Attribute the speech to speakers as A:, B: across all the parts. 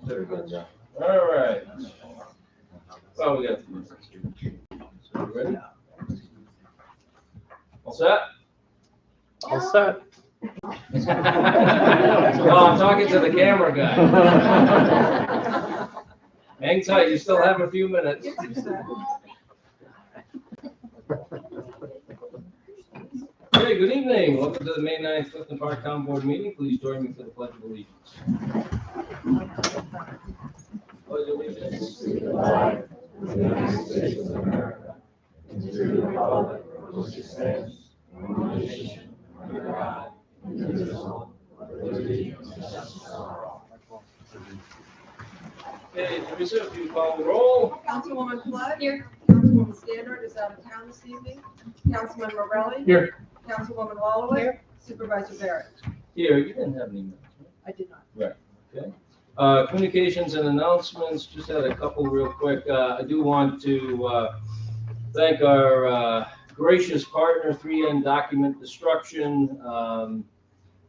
A: Very good job. All right. Well, we got. So you ready? All set?
B: All set.
A: Well, I'm talking to the camera guy. Hang tight, you still have a few minutes. Hey, good evening. Welcome to the May 9th Clifton Park Town Board meeting. Please join me for the Pledge of Allegiance. Pledge allegiance to the flag of the United States of America and to the republic for which it stands, one nation, under God, indivisible, with liberty and justice for all. Okay, Teresa, if you call the roll.
C: Councilwoman Flood. Here. Councilwoman Standard is out of town this evening. Councilman Morelli.
A: Here.
C: Councilwoman Walloway. Here. Supervisor Barrett.
A: Here, you didn't have any minutes, right?
C: I did not.
A: Right, okay. Communications and announcements, just had a couple real quick. I do want to thank our gracious partner, 3N Document Destruction.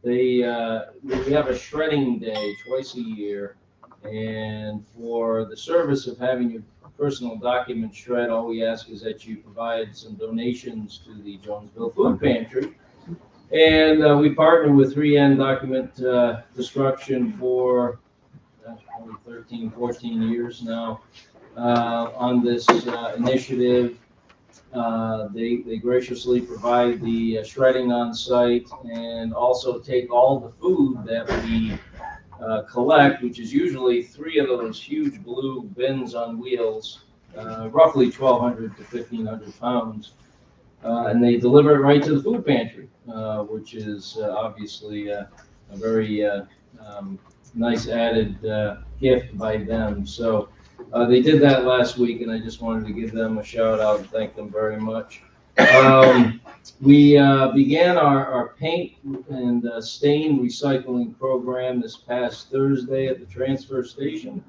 A: We have a shredding day twice a year. And for the service of having your personal document shred, all we ask is that you provide some donations to the Jonesville Food Pantry. And we partner with 3N Document Destruction for probably 13, 14 years now on this initiative. They graciously provide the shredding on site and also take all the food that we collect, which is usually 3 of those huge blue bins on wheels, roughly 1,200 to 1,500 pounds. And they deliver it right to the food pantry, which is obviously a very nice added gift by them. So they did that last week, and I just wanted to give them a shout out and thank them very much. We began our paint and stain recycling program this past Thursday at the transfer station.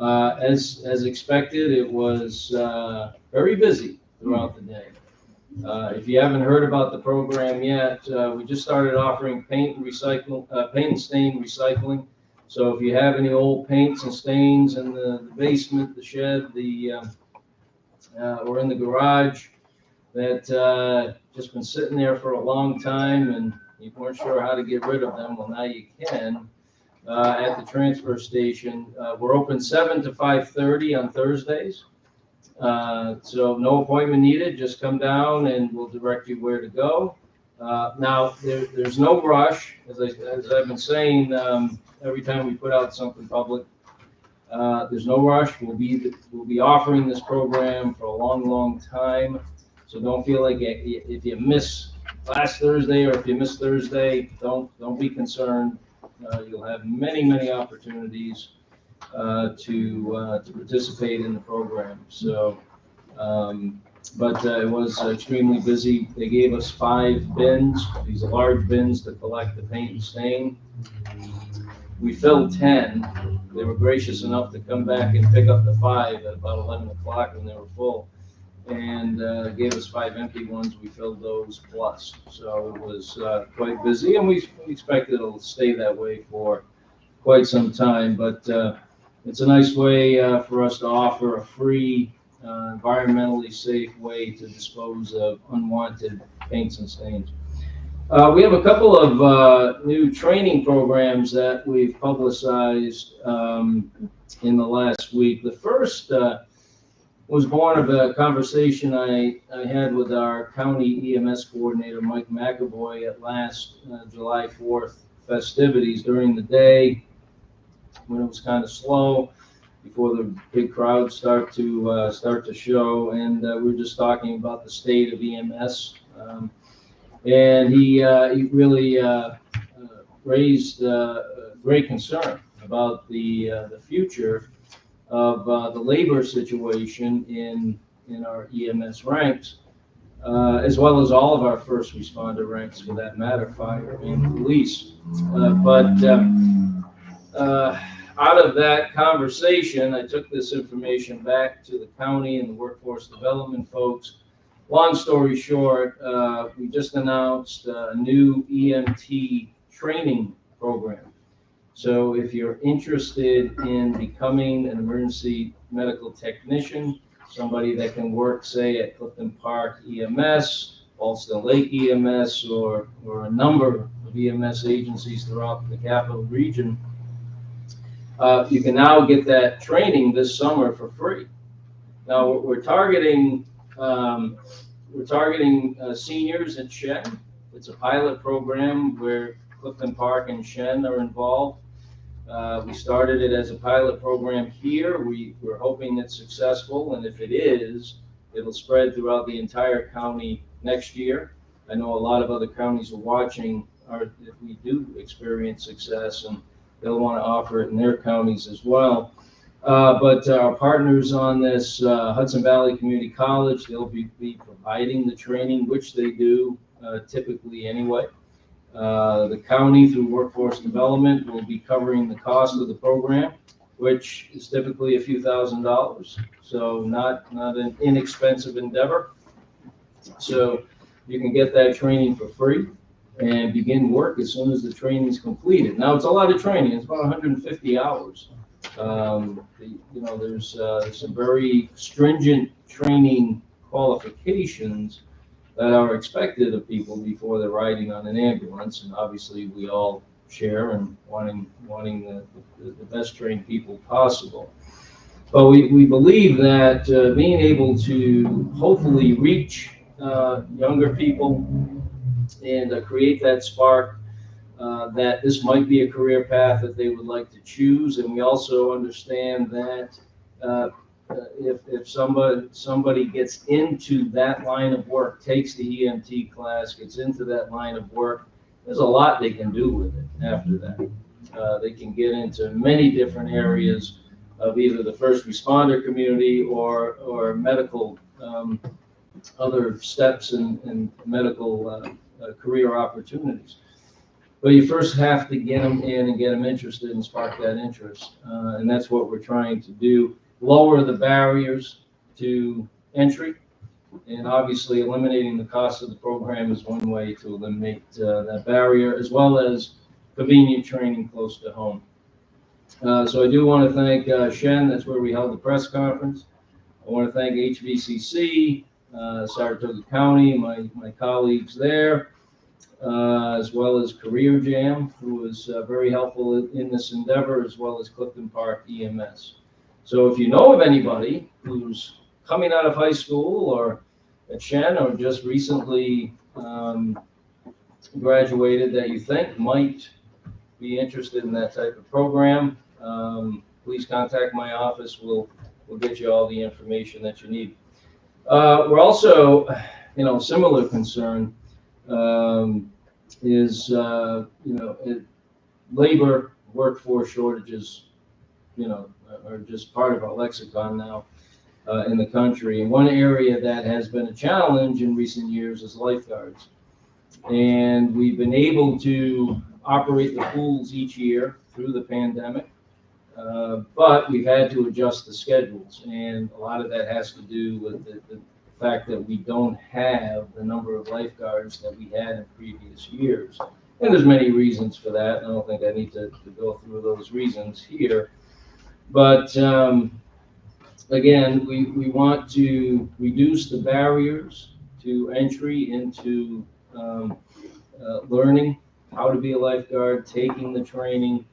A: As expected, it was very busy throughout the day. If you haven't heard about the program yet, we just started offering paint and stain recycling. So if you have any old paints and stains in the basement, the shed, or in the garage that just been sitting there for a long time and you weren't sure how to get rid of them, well, now you can at the transfer station. We're open 7 to 5:30 on Thursdays. So no appointment needed, just come down and we'll direct you where to go. Now, there's no rush, as I've been saying every time we put out something public. There's no rush. We'll be offering this program for a long, long time. So don't feel like if you miss last Thursday or if you miss Thursday, don't be concerned. You'll have many, many opportunities to participate in the program. So, but it was extremely busy. They gave us 5 bins, these large bins to collect the paint and stain. We filled 10. They were gracious enough to come back and pick up the 5 at about 11 o'clock when they were full, and gave us 5 empty ones. We filled those plus. So it was quite busy, and we expect it'll stay that way for quite some time. But it's a nice way for us to offer a free, environmentally safe way to dispose of unwanted paints and stains. We have a couple of new training programs that we've publicized in the last week. The first was born of a conversation I had with our county EMS coordinator, Mike McAvoy, at last July 4th festivities during the day when it was kind of slow before the big crowds start to show. And we were just talking about the state of EMS. And he really raised great concern about the future of the labor situation in our EMS ranks, as well as all of our first responder ranks, for that matter, fire and police. But out of that conversation, I took this information back to the county and the workforce development folks. Long story short, we just announced a new EMT training program. So if you're interested in becoming an emergency medical technician, somebody that can work, say, at Clifton Park EMS, Alston Lake EMS, or a number of EMS agencies throughout the capital region, you can now get that training this summer for free. Now we're targeting seniors at Shen. It's a pilot program where Clifton Park and Shen are involved. We started it as a pilot program here. We're hoping it's successful, and if it is, it'll spread throughout the entire county next year. I know a lot of other counties are watching if we do experience success, and they'll want to offer it in their counties as well. But our partners on this, Hudson Valley Community College, they'll be providing the training, which they do typically anyway. The county, through workforce development, will be covering the cost of the program, which is typically a few $1,000s. So not an inexpensive endeavor. So you can get that training for free and begin work as soon as the training is completed. Now, it's a lot of training. It's about 150 hours. There's some very stringent training qualifications that are expected of people before they're riding on an ambulance, and obviously we all share in wanting the best trained people possible. But we believe that being able to hopefully reach younger people and create that spark, that this might be a career path that they would like to choose. And we also understand that if somebody gets into that line of work, takes the EMT class, gets into that line of work, there's a lot they can do with it after that. They can get into many different areas of either the first responder community or medical, other steps in medical career opportunities. But you first have to get them in and get them interested and spark that interest. And that's what we're trying to do. Lower the barriers to entry. And obviously eliminating the cost of the program is one way to eliminate that barrier, as well as convenient training close to home. So I do want to thank Shen. That's where we held the press conference. I want to thank HVCC, Saratoga County, my colleagues there, as well as Career Jam, who was very helpful in this endeavor, as well as Clifton Park EMS. So if you know of anybody who's coming out of high school or at Shen or just recently graduated that you think might be interested in that type of program, please contact my office. We'll get you all the information that you need. We're also, similar concern is, labor workforce shortages, are just part of our lexicon now in the country. And one area that has been a challenge in recent years is lifeguards. And we've been able to operate the pools each year through the pandemic, but we've had to adjust the schedules. And a lot of that has to do with the fact that we don't have the number of lifeguards that we had in previous years. And there's many reasons for that. I don't think I need to go through those reasons here. But again, we want to reduce the barriers to entry into learning how to be a lifeguard, taking the training,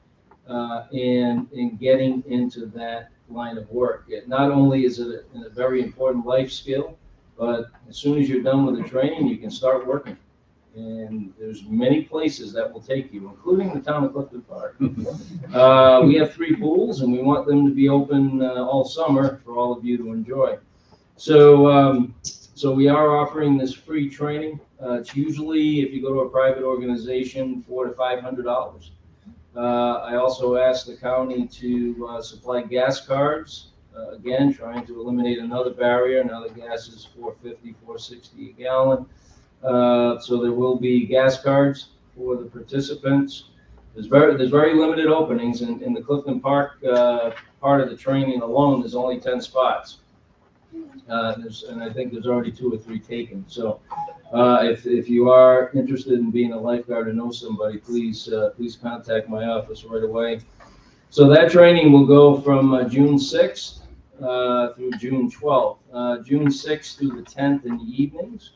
A: and getting into that line of work. Not only is it a very important life skill, but as soon as you're done with the training, you can start working. And there's many places that will take you, including the town of Clifton Park. We have 3 pools, and we want them to be open all summer for all of you to enjoy. So we are offering this free training. It's usually, if you go to a private organization, $400 to $500. I also asked the county to supply gas cards. Again, trying to eliminate another barrier. Now the gas is $4.50, $4.60 a gallon. So there will be gas cards for the participants. There's very limited openings in the Clifton Park part of the training alone. There's only 10 spots. And I think there's already 2 or 3 taken. So if you are interested in being a lifeguard or know somebody, please contact my office right away. So that training will go from June 6th through June 12th. June 6th through the 10th in the evenings,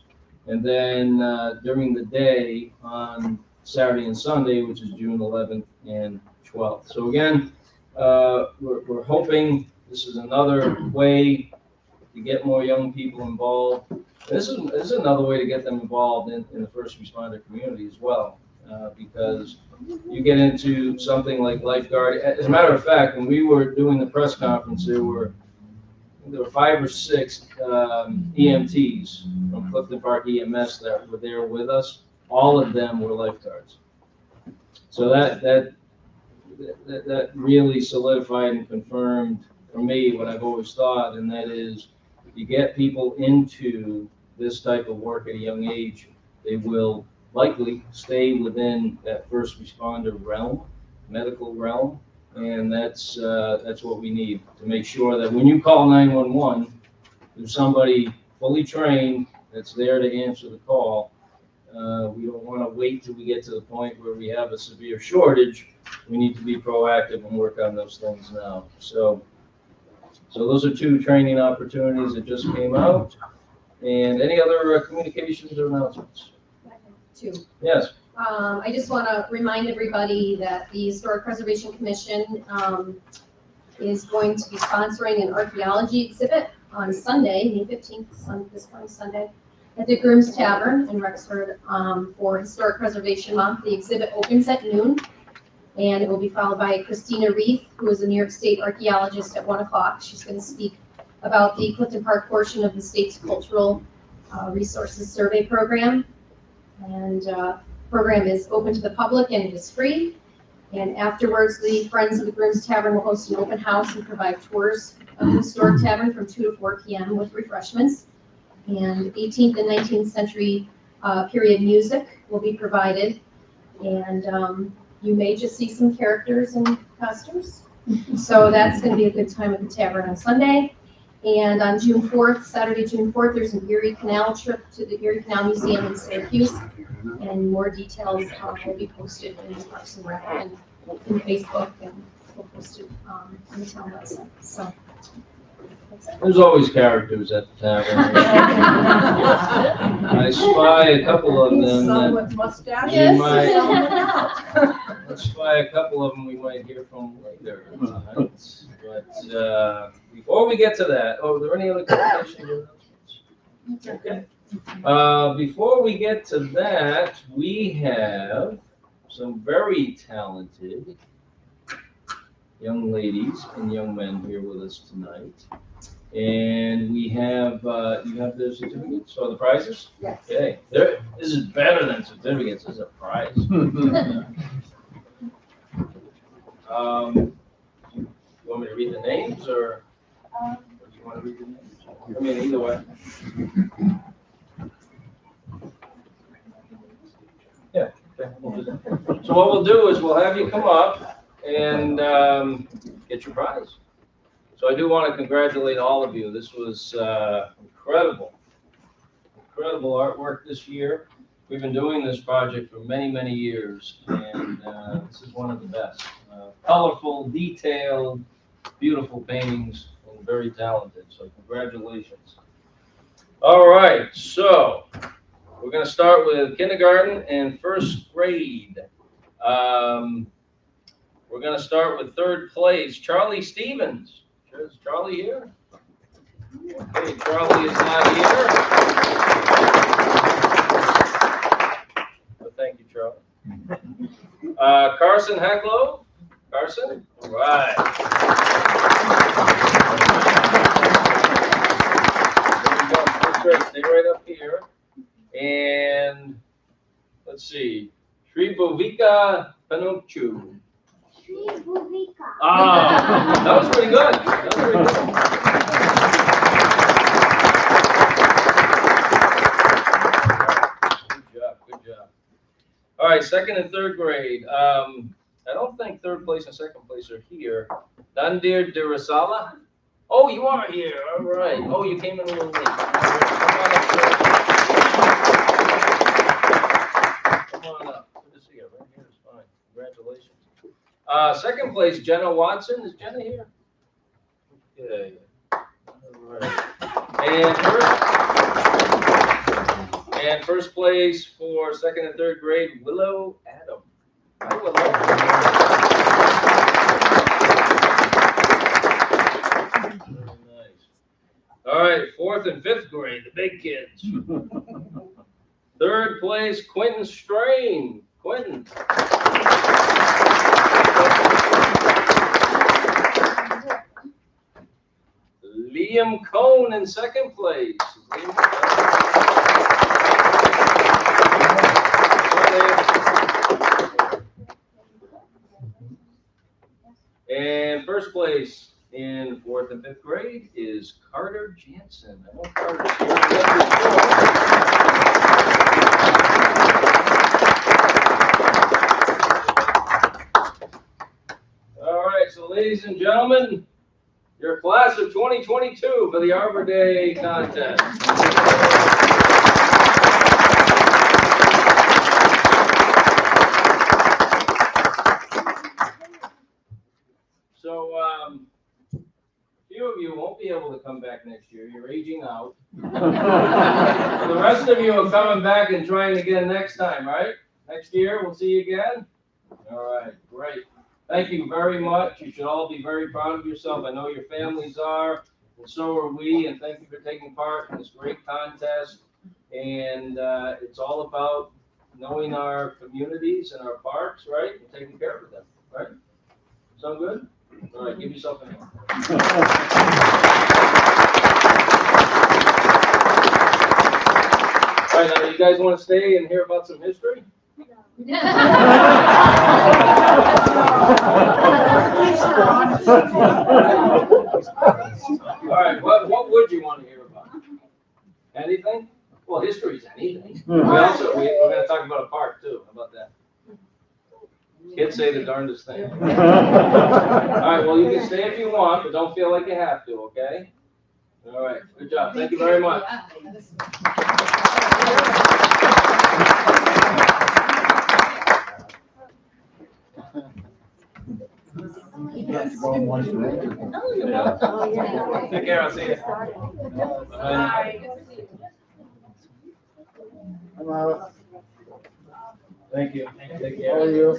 A: and then during the day on Saturday and Sunday, which is June 11th and 12th. So again, we're hoping this is another way to get more young people involved. This is another way to get them involved in the first responder community as well, because you get into something like lifeguard. As a matter of fact, when we were doing the press conference, there were 5 or 6 EMTs from Clifton Park EMS that were there with us. All of them were lifeguards. So that really solidified and confirmed for me what I've always thought, and that is, you get people into this type of work at a young age, they will likely stay within that first responder realm, medical realm, and that's what we need to make sure that when you call 911, there's somebody fully trained that's there to answer the call. We don't want to wait till we get to the point where we have a severe shortage. We need to be proactive and work on those things now. So those are 2 training opportunities that just came out. And any other communications or announcements?
D: 2.
A: Yes.
D: I just want to remind everybody that the Historic Preservation Commission is going to be sponsoring an archaeology exhibit on Sunday, May 15th, this coming Sunday, at the Grooms Tavern in Rexford for Historic Preservation Month. The exhibit opens at noon, and it will be followed by Christina Reith, who is a New York State archaeologist, at 1 o'clock. She's going to speak about the Clifton Park portion of the state's Cultural Resources Survey Program. And program is open to the public and it is free. And afterwards, the Friends of the Grooms Tavern will host an open house and provide tours of the historic tavern from 2 to 4 p.m. with refreshments. And 18th and 19th century period music will be provided. And you may just see some characters in costumes. So that's going to be a good time at the tavern on Sunday. And on June 4th, Saturday, June 4th, there's an Erie Canal trip to the Erie Canal Museum in Syracuse. And more details will be posted in the Parks and Rec and in Facebook, and we'll post it on the town website. So that's it.
A: There's always characters at the tavern. I spy a couple of them
C: Some
A: that
C: with mustaches.
A: Yes. might-
C: some without.
A: Let's try a couple of them we might hear from later tonight. But before we get to that, are there any other communications or announcements? Okay. Before we get to that, we have some very talented young ladies and young men here with us tonight. And we have, you have the certificates or the prizes?
C: Yes.
A: Okay. This is better than certificates. This is a prize. You want me to read the names, or do you want to read the names? I mean, either way. Yeah. Okay, we'll do that. So what we'll do is we'll have you come up and get your prize. So I do want to congratulate all of you. This was incredible artwork this year. We've been doing this project for many, many years, and this is one of the best. Colorful, detailed, beautiful paintings, and very talented. So congratulations. All right, so we're going to start with kindergarten and first grade. We're going to start with third place, Charlie Stevens. Is Charlie here? Okay, Charlie is not here. But thank you, Charlie. Carson Hecklow. Carson? All right. There we go. That's great. Stay right up here. And let's see. Sribovika Panuchu. Ah, that was pretty good. That was pretty good. Good job. All right, second and third grade. I don't think third place and second place are here. Dandir Dirasala. Oh, you are here, all right. Oh, you came in a little late. Come on up, sir. Come on up. Good to see you. Right here is fine. Congratulations. Second place, Jenna Watson. Is Jenna here? Okay. All right. And first place for second and third grade, Willow Adam. Hi, Willow. Very nice. All right, fourth and fifth grade, the big kids. Third place, Quentin Strain. Quentin. Liam Cohn in second place. And first place in fourth and fifth grade is Carter Jansen. I know Carter's here. All right, so ladies and gentlemen, your class of 2022 for the Arbor Day contest. So, a few of you won't be able to come back next year. You're aging out. The rest of you are coming back and trying again next time, right? Next year, we'll see you again. All right, great. Thank you very much. You should all be very proud of yourself. I know your families are, and so are we. And thank you for taking part in this great contest. And it's all about knowing our communities and our parks, right? And taking care of them, right? Sound good? All right, give yourself a hand. All right, now you guys want to stay and hear about some history? All right, what would you want to hear about? Anything? Well, history is anything. We're going to talk about a park too. How about that? Kids say the darndest thing. All right, well, you can stay if you want, but don't feel like you have to, okay? All right, good job. Thank you very much. Take care, I'll see you. Bye. Thank you. Take care.
E: How are you?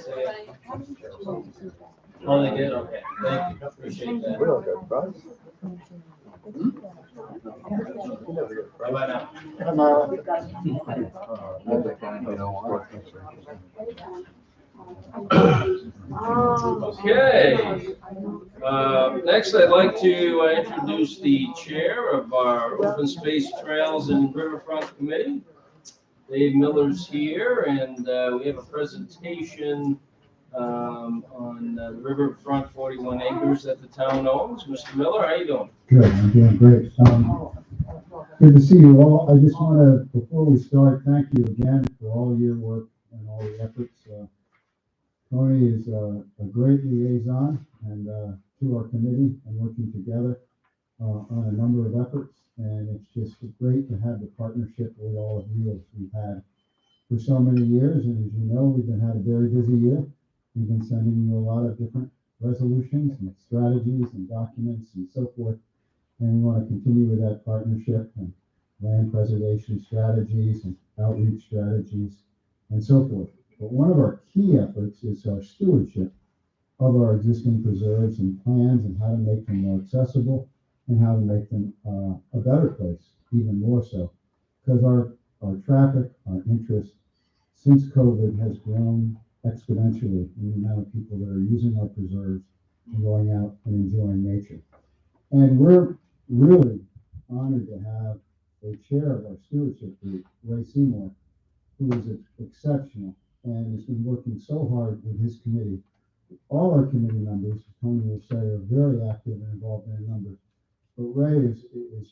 A: Oh, they did? Okay. Thank you. Appreciate that.
E: We don't get a prize.
A: Bye-bye now. Okay. Next, I'd like to introduce the chair of our Open Space Trails and Riverfront Committee. Dave Miller's here, and we have a presentation on the riverfront 41 acres that the town owns. Mr. Miller, how you doing?
F: Good, I'm doing great. Good to see you all. I just want to, before we start, thank you again for all your work and all the efforts. Tony is a great liaison and to our committee and working together on a number of efforts. And it's just great to have the partnership with all of you as we've had for so many years. And as you know, we've had a very busy year. We've been sending you a lot of different resolutions and strategies and documents and so forth. And we want to continue with that partnership and land preservation strategies and outreach strategies and so forth. But one of our key efforts is our stewardship of our existing preserves and plans and how to make them more accessible and how to make them a better place, even more so. Because our traffic, our interest since COVID has grown exponentially in the amount of people that are using our preserves and going out and enjoying nature. And we're really honored to have a chair of our stewardship group, Ray Seymour, who is exceptional and has been working so hard with his committee. All our committee members, Tony will say, are very active and involved in a number. But Ray has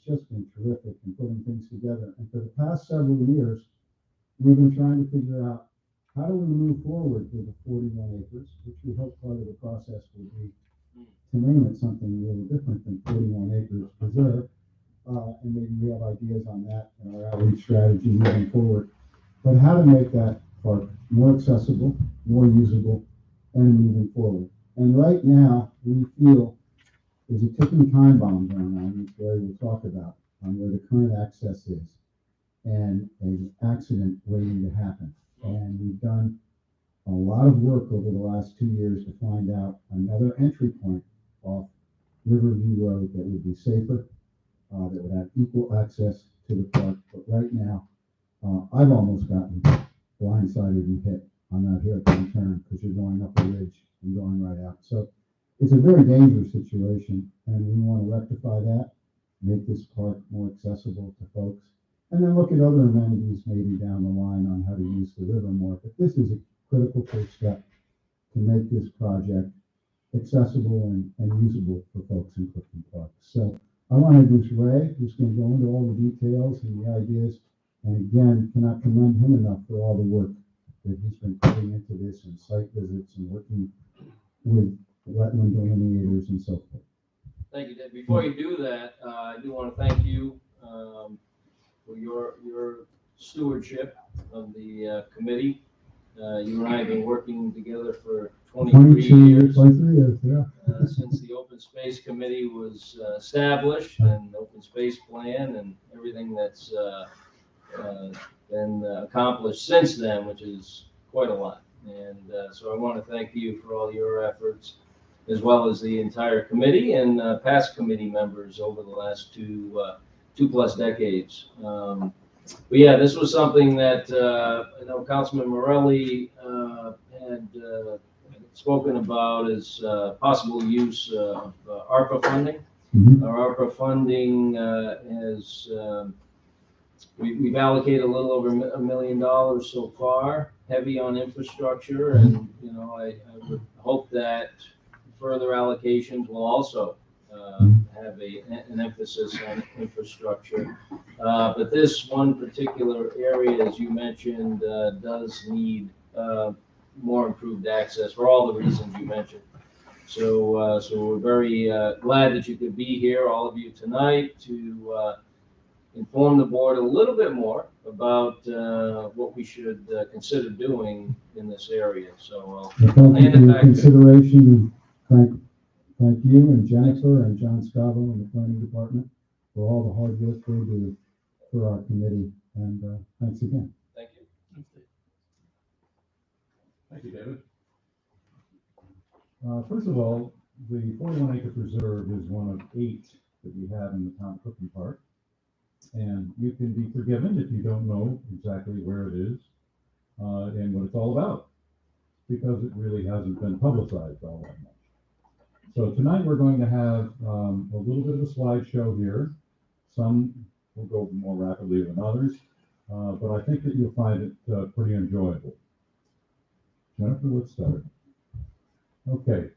F: just been terrific in putting things together. And for the past several years, we've been trying to figure out how do we move forward with the 41 acres, which we hope part of the process will be to name it something a little different than 41 acres preserve. And maybe we have ideas on that in our outreach strategy moving forward. But how to make that park more accessible, more usable, and moving forward. And right now, we feel there's a ticking time bomb going on, which Barry will talk about, on where the current access is, and an accident waiting to happen. And we've done a lot of work over the last 2 years to find out another entry point off Riverview Road that would be safer, that would have equal access to the park. But right now, I've almost gotten blindsided and hit on that hairpin turn because you're going up a ridge and going right out. So it's a very dangerous situation, and we want to rectify that, make this park more accessible to folks, and then look at other amenities maybe down the line on how to use the river more. But this is a critical first step to make this project accessible and usable for folks in Clifton Park. So I want to introduce Ray, who's going to go into all the details and the ideas. And again, cannot commend him enough for all the work that he's been putting into this and site visits and working with wetland delineators and so forth.
A: Thank you, Dave. Before you do that, I do want to thank you for your stewardship of the committee. You and I have been working together for 23 years.
F: 23 years, yeah.
A: Since the Open Space Committee was established, and the Open Space Plan and everything that's been accomplished since then, which is quite a lot. And so I want to thank you for all your efforts, as well as the entire committee and past committee members over the last two plus decades. But yeah, this was something that I know Councilman Morelli had spoken about as possible use of ARPA funding.
F: Mhm.
A: Our ARPA funding has we've allocated a little over $1 million so far, heavy on infrastructure, and I would hope that further allocations will also have an emphasis on infrastructure. But this one particular area, as you mentioned, does need more improved access for all the reasons you mentioned. So we're very glad that you could be here, all of you tonight, to inform the board a little bit more about what we should consider doing in this area. So
F: Thank
A: I'll
F: you
A: hand
F: for
A: it
F: your
A: back to
F: consideration. Thank you and Jennifer and John Scavo and the planning department for all the hard work they do for our committee. And thanks again.
A: Thank you.
E: Thank you, David.
F: First of all, the 41 acre preserve is one of 8 that we have in the town of Clifton Park. And you can be forgiven if you don't know exactly where it is and what it's all about, because it really hasn't been publicized all that much. So tonight we're going to have a little bit of a slideshow here. Some will go more rapidly than others, but I think that you'll find it pretty enjoyable. Jennifer, let's start. Okay,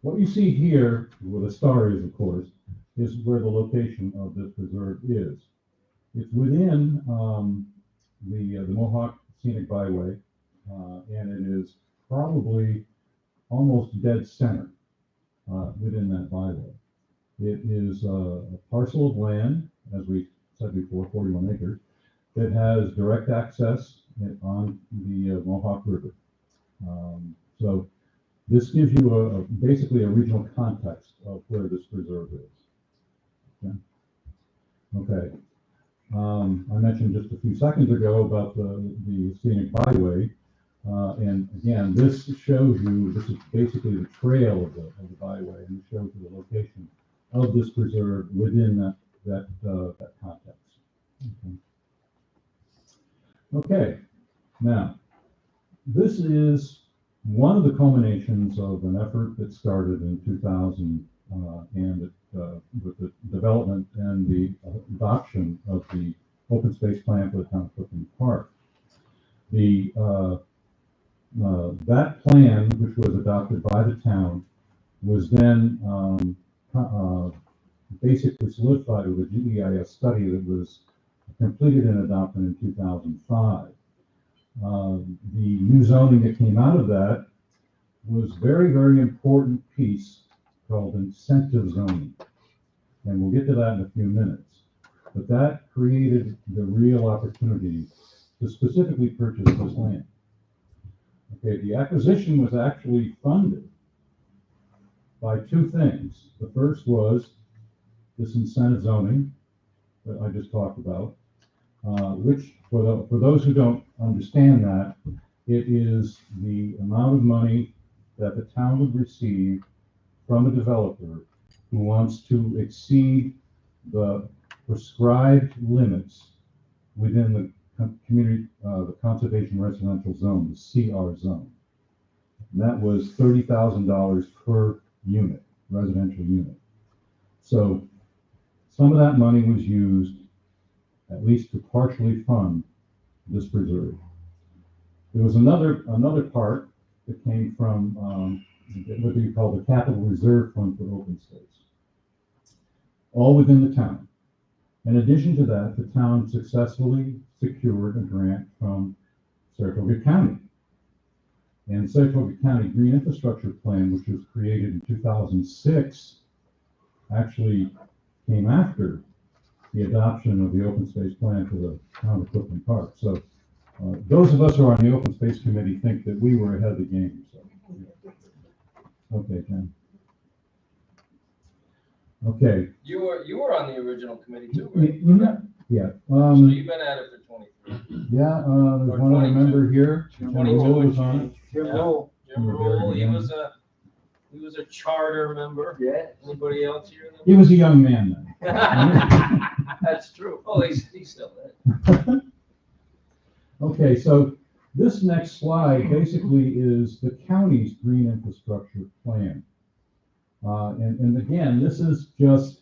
F: what you see here, where the star is, of course, is where the location of this preserve is. It's within the Mohawk Scenic Byway, and it is probably almost dead center within that byway. It is a parcel of land, as we said before, 41 acres, that has direct access on the Mohawk River. So this gives you basically a regional context of where this preserve is. Okay. I mentioned just a few seconds ago about the scenic byway, and again, this shows you, this is basically the trail of the byway, and it shows you the location of this preserve within that context. Okay, now, this is one of the culminations of an effort that started in 2000 and with the development and the adoption of the open space plan for the town of Clifton Park. That plan, which was adopted by the town, was then basically solidified with a GEIS study that was completed and adopted in 2005. The new zoning that came out of that was very, very important piece called incentive zoning. And we'll get to that in a few minutes. But that created the real opportunity to specifically purchase this land. Okay, the acquisition was actually funded by two things. The first was this incentive zoning that I just talked about, which for those who don't understand that, it is the amount of money that the town would receive from a developer who wants to exceed the prescribed limits within the community, the conservation residential zone, the CR zone. And that was $30,000 per unit, residential unit. So some of that money was used at least to partially fund this preserve. There was another part that came from what we call the Capital Reserve Fund for Open Space, all within the town. In addition to that, the town successfully secured a grant from Saratoga County. And Saratoga County Green Infrastructure Plan, which was created in 2006, actually came after the adoption of the open space plan for the town of Clifton Park. So those of us who are on the open space committee think that we were ahead of the game. So, okay, Ken. Okay.
A: You were on the original committee too, right?
F: Yeah.
A: So you've been at it for 23.
F: Yeah, there's one other member here. Jim
A: 22
F: Roll was on it.
B: Jim
A: Yeah.
B: Roll.
A: Jim Rule, he was a charter member.
B: Yeah.
A: Anybody else here?
F: He was a young man then.
A: That's true. Oh, he's still there.
F: Okay, so this next slide basically is the county's green infrastructure plan. And again, this is just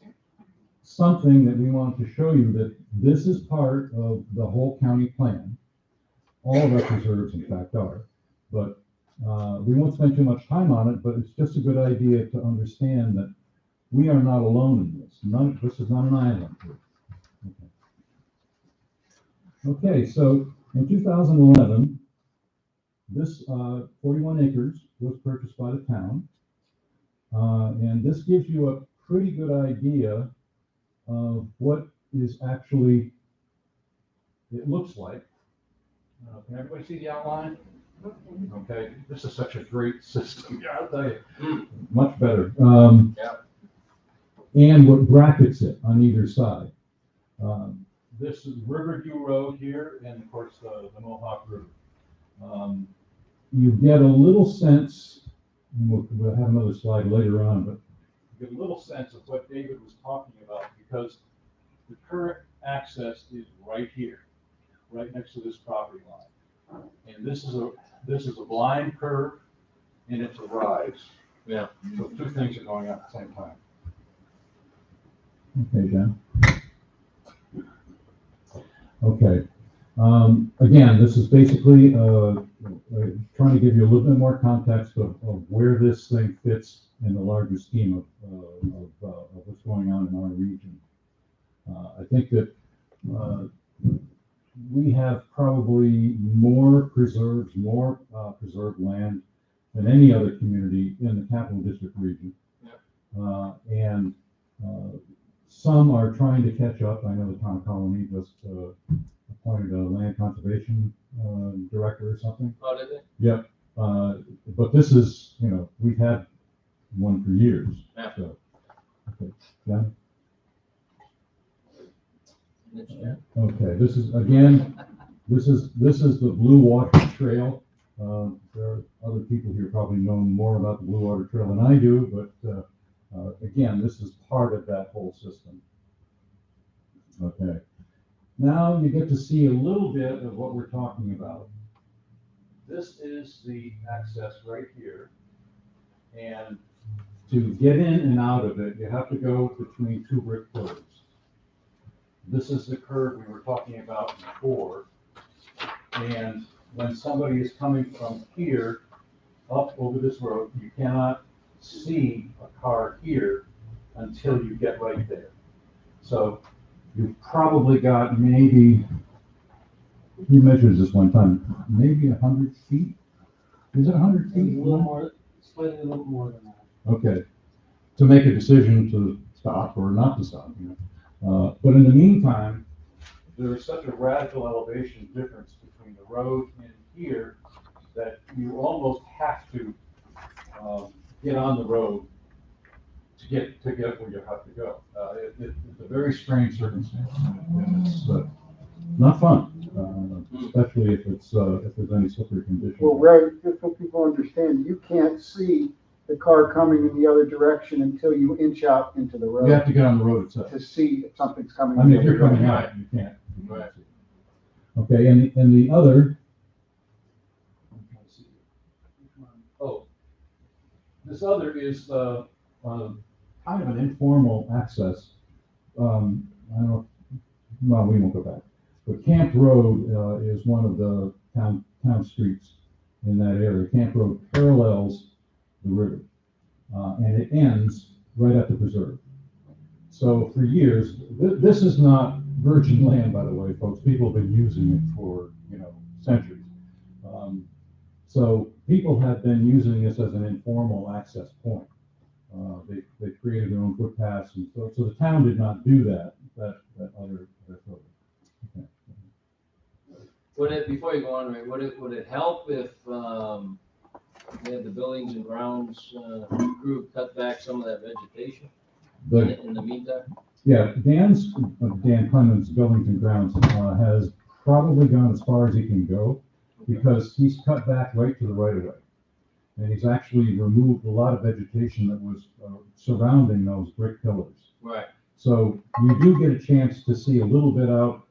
F: something that we want to show you that this is part of the whole county plan. All of our preserves, in fact, are. But we won't spend too much time on it, but it's just a good idea to understand that we are not alone in this. This is not an island here. Okay, so in 2011, this 41 acres was purchased by the town. And this gives you a pretty good idea of what is actually, it looks like. Can everybody see the outline? Okay, this is such a great system. Yeah, I'll tell you, much better.
A: Yeah.
F: And what brackets it on either side. This is Riverview Road here, and of course the Mohawk River. You get a little sense, we'll have another slide later on, but you get a little sense of what David was talking about, because the current access is right here, right next to this property line. And this is a blind curve, and it's a rise.
A: Yeah.
F: So two things are going on at the same time. Okay, Jen. Okay. Again, this is basically trying to give you a little bit more context of where this thing fits in the larger scheme of what's going on in our region. I think that we have probably more preserves, more preserved land than any other community in the Capital District region.
A: Yeah.
F: And some are trying to catch up. I know the town of Colony just appointed a land conservation director or something.
A: Oh, did they?
F: Yep. But this is, we've had one for years.
A: Yeah.
F: So, okay. Yeah. Okay. This is the Blue Water Trail. There are other people here probably know more about the Blue Water Trail than I do, but again, this is part of that whole system. Okay. Now you get to see a little bit of what we're talking about. This is the access right here. And to get in and out of it, you have to go between two brick pillars. This is the curve we were talking about before. And when somebody is coming from here up over this road, you cannot see a car here until you get right there. So you've probably got maybe, we measured this one time, maybe 100 feet? Is it 100 feet?
B: A little more, slightly a little more than that.
F: Okay.
E: to make a decision to stop or not to stop. But in the meantime, there is such a radical elevation difference between the road and here that you almost have to get on the road to get where you have to go. It's a very strange circumstance, and it's not fun, especially if there's any slippery conditions.
G: Well, Ray, just so people understand, you can't see the car coming in the other direction until you inch out into the
E: You
G: road
E: have to get on the road itself.
G: to see if something's coming.
E: I mean,
G: the
E: if you're
G: other
E: coming
G: direction.
E: out, you can't.
A: Right.
E: Okay, and the other. Oh, this other is kind of an informal access. I don't know. Well, we won't go back. But Camp Road is one of the town streets in that area. Camp Road parallels the river, and it ends right at the preserve. So for years, this is not virgin land, by the way, folks. People have been using it for centuries. So people have been using this as an informal access point. They created their own footpaths, and so the town did not do that other photo. Okay.
A: Would it, before you go on, Ray, would it help if, we had the buildings and grounds, crew cut back some of that vegetation in the meantime?
E: Yeah, Dan Clemens, Buildings and Grounds, has probably gone as far as he can go because he's cut back right to the right of way. And he's actually removed a lot of vegetation that was surrounding those brick pillars.
A: Right.
E: So you do get a chance to see a little bit out,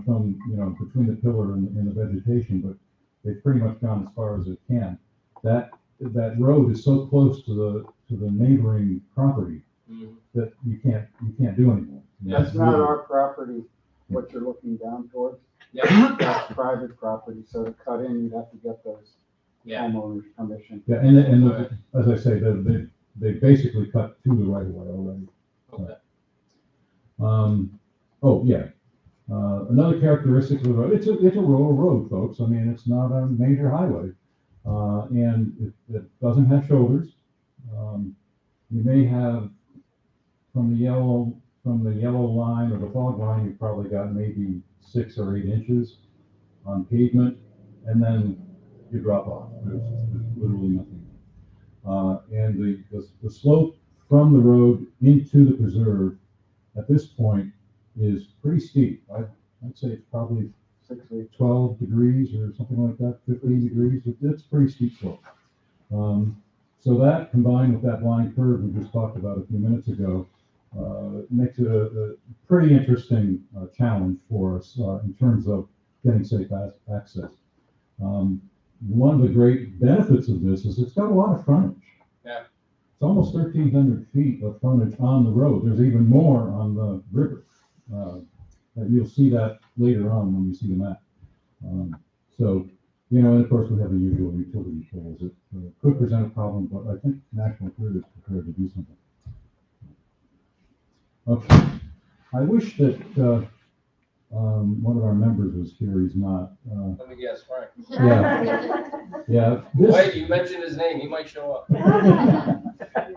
E: from, between the pillar and the vegetation, but they've pretty much gone as far as it can. That road is so close to the neighboring property that you can't do anymore.
G: That's not our property, what you're looking down towards.
A: Yeah.
G: That's private property, so to cut in, you'd have to get those
A: Yeah.
G: homeowners' permission.
E: Yeah, and as I say, they basically cut to the right of way already.
A: Okay.
E: Oh, yeah. Another characteristic of the road, it's a rural road, folks. I mean, it's not a major highway. And it doesn't have shoulders. You may have from the yellow line or the fog line, you've probably got maybe 6 or 8 inches on pavement, and then you drop off. There's literally nothing. And the slope from the road into the preserve at this point is pretty steep. I'd say it's probably 12 degrees or something like that, 15 degrees. It's pretty steep slope. So that combined with that blind curve we just talked about a few minutes ago makes it a pretty interesting challenge for us in terms of getting safe access. One of the great benefits of this is it's got a lot of frontage.
A: Yeah.
E: It's almost 1,300 feet of frontage on the road. There's even more on the river. You'll see that later on when you see the map. And of course we have the usual utility poles. It could present a problem, but I think National Grid is prepared to do something. Okay. I wish that one of our members was here. He's not.
A: Let me guess, Frank.
E: Yeah.
A: Wait, you mentioned his name. He might show up.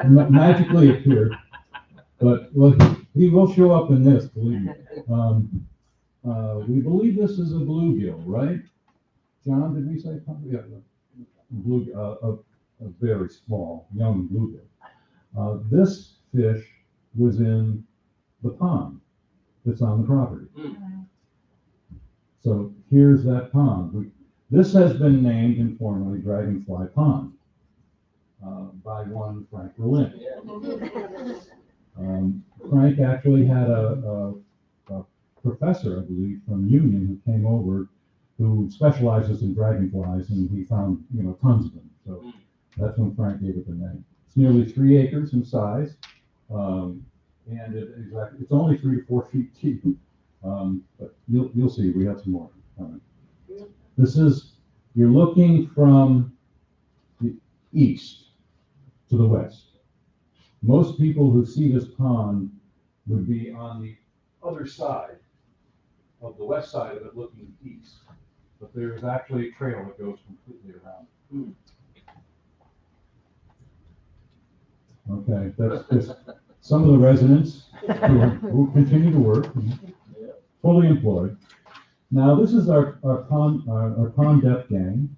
E: Magically appeared, but well, he will show up in this, believe me. We believe this is a bluegill, right? John, did we say? Yeah, a very small young bluegill. This fish was in the pond that's on the property. So here's that pond. This has been named informally Dragonfly Pond by one Frank Berlin.
A: Yeah.
E: Frank actually had a professor, I believe, from Union who came over who specializes in dragonflies, and he found tons of them. So that's when Frank gave it the name. It's nearly 3 acres in size, and it's only 3 to 4 feet deep. But you'll see we have some more coming. You're looking from the east to the west. Most people who see this pond would be on the other side of the west side of it looking east. But there's actually a trail that goes completely around. Okay, that's just some of the residents who continue to work, fully employed. Now, this is our pond depth gang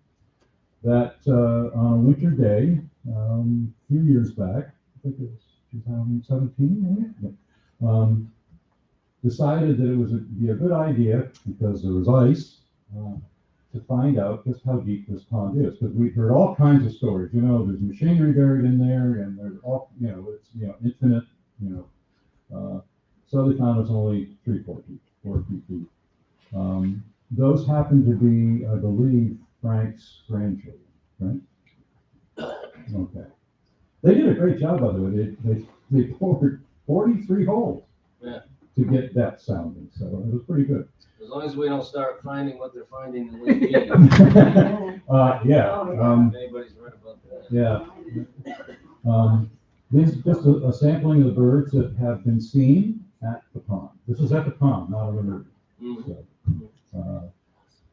E: that, on a winter day, a few years back, I think it was 2017, maybe? Yeah. Decided that it would be a good idea, because there was ice, to find out just how deep this pond is, because we've heard all kinds of stories, there's machinery buried in there, and there's all, it's, infinite, so they found it's only 4 feet deep. Those happen to be, I believe, Frank's grandchildren, right? Okay. They did a great job, by the way. They poured 43 holes to get depth sounding, so it was pretty good.
A: As long as we don't start finding what they're finding in Lake Mead.
E: Yeah.
A: If anybody's read about that.
E: Yeah. This is just a sampling of the birds that have been seen at the pond. This is at the pond, not on the river.
A: Mhm.
E: So,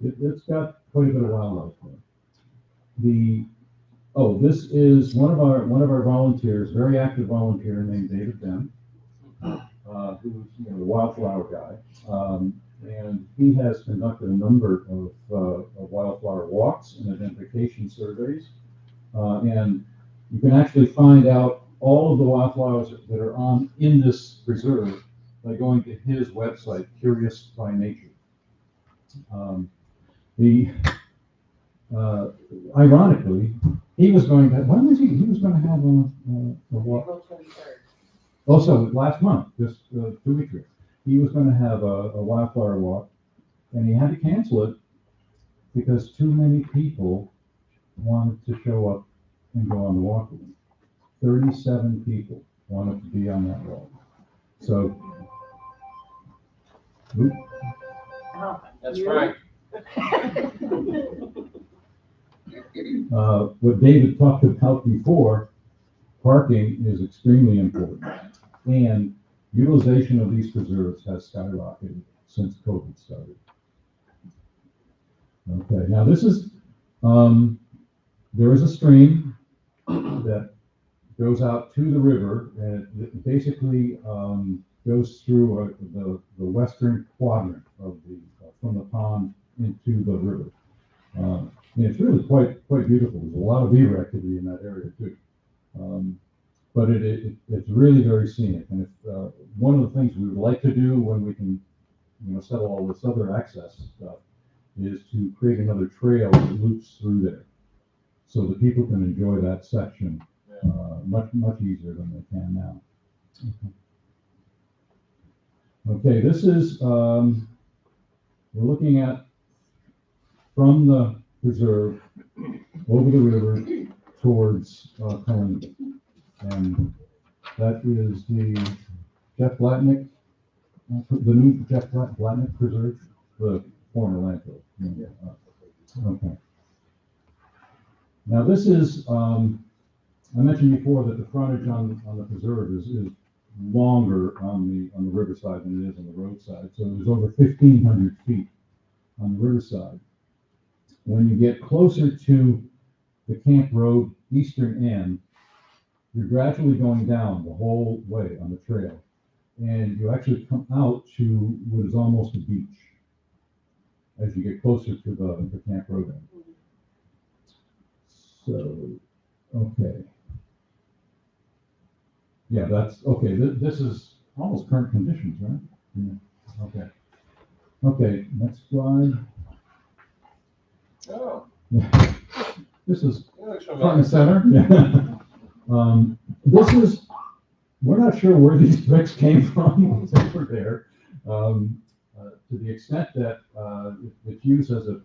E: it's got quite a bit of wildlife there. This is one of our volunteers, very active volunteer named David Ben, who's the wildflower guy. And he has conducted a number of wildflower walks and identification surveys. And you can actually find out all of the wildflowers that are in this preserve by going to his website, Curious by Nature. Ironically, he was going to, when was he was going to have a walk? Also, last month, just 2 weeks ago, he was going to have a wildflower walk, and he had to cancel it because too many people wanted to show up and go on the walk with him. 37 people wanted to be on that walk. So,
A: That's right.
E: What David talked about before, parking is extremely important, and utilization of these preserves has skyrocketed since COVID started. Okay, now this is, there is a stream that goes out to the river, and it basically goes through the western quadrant of from the pond into the river. And it's really quite beautiful. There's a lot of beaver activity in that area too. But it's really very scenic. And if, one of the things we would like to do when we can, settle all this other access stuff, is to create another trail that loops through there, so that people can enjoy that section much easier than they can now. Okay, this is we're looking at from the preserve over the river towards Columbia. And that is the Jeff Blatnick, the new Jeff Blatnick Preserve, the former landfill. Okay. Now this is, I mentioned before that the frontage on the preserve is longer on the riverside than it is on the roadside. So there's over 1,500 feet on the riverside. When you get closer to the Camp Road eastern end, you're gradually going down the whole way on the trail, and you actually come out to what is almost a beach as you get closer to the Camp Road end. So, okay. Yeah, that's, okay, this is almost current conditions, right? Yeah. Okay. Okay, next slide.
A: Oh,
E: This is
A: that looks
E: front
A: familiar.
E: and center. Yeah. This is, we're not sure where these bricks came from, they were there. To the extent that it's used as a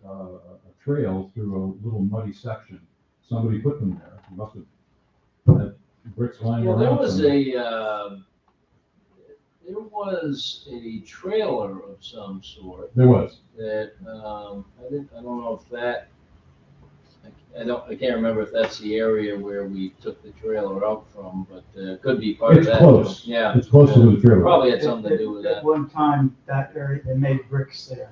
E: trail through a little muddy section. Somebody put them there. Must have had bricks lying
A: Yeah,
E: around.
A: there was
E: somewhere.
A: a trailer of some sort
E: There was.
A: that, I don't know if that, I can't remember if that's the area where we took the trailer out from, but it could be part of
E: It's
A: that.
E: close.
A: Yeah.
E: It's close to the trailer.
A: Probably had something to do with
H: At
A: that.
H: one time, that area, they made bricks there.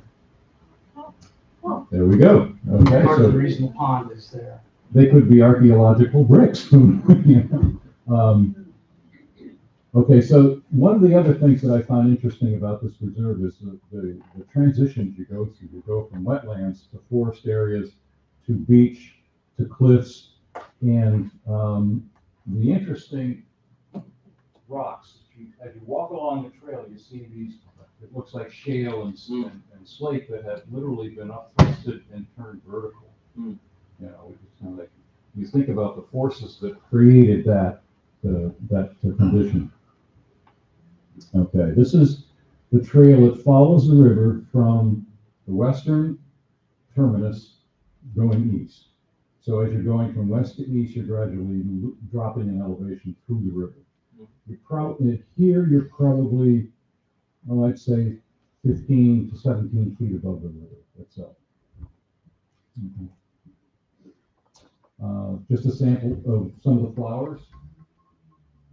E: There we go. Okay,
H: Part of the
E: so
H: reason the pond is there.
E: they could be archaeological bricks. You know? Okay, so one of the other things that I find interesting about this reserve is the transitions you go through. You go from wetlands to forest areas to beach to cliffs, and the interesting rocks. As you walk along the trail, you see these. It looks like shale and slate that have literally been upthrusted and turned vertical.
A: Mm.
E: You know, which is kind of like you think about the forces that created that condition. Okay, this is the trail that follows the river from the western terminus going east. So as you're going from west to east, you're gradually dropping in elevation through the river. You're probably, well, I'd say 15 to 17 feet above the river itself. Just a sample of some of the flowers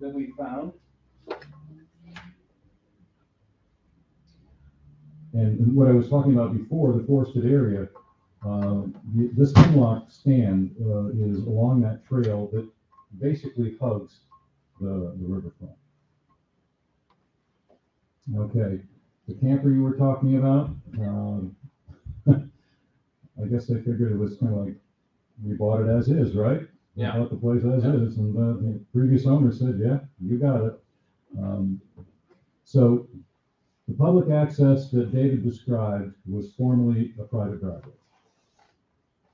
E: that we found. And what I was talking about before, the forested area, this hemlock stand is along that trail that basically hugs the riverfront. Okay, the camper you were talking about, I guess they figured it was kind of like, we bought it as is, right?
A: Yeah.
E: We bought the place as is, and the previous owner said, yeah, you got it. So the public access that David described was formerly a private driveway.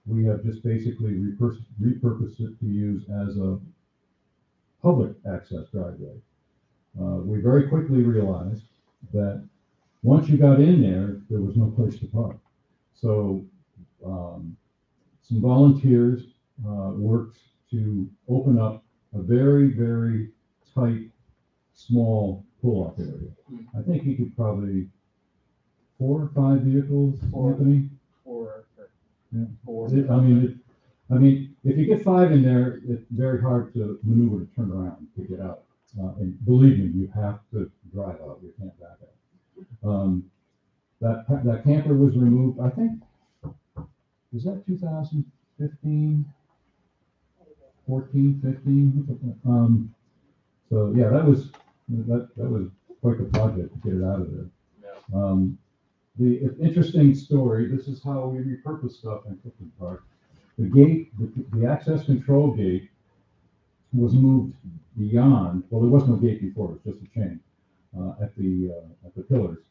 E: We have just basically repurposed it to use as a public access driveway. We very quickly realized that once you got in there, there was no place to park. So some volunteers worked to open up a very, very tight, small pull-off area. I think you could probably 4 or 5 vehicles, Anthony? Yeah. I mean, if you get 5 in there, it's very hard to maneuver to turn around to get out. And believe me, you have to drive out. You can't back out. That camper was removed, I think, was that 2015, 14, 15? So yeah, that was quite the project to get it out of there.
A: Yeah.
E: The interesting story, this is how we repurpose stuff in Clifton Park. The gate, the access control gate was moved beyond, well, there was no gate before, it was just a chain at the pillars.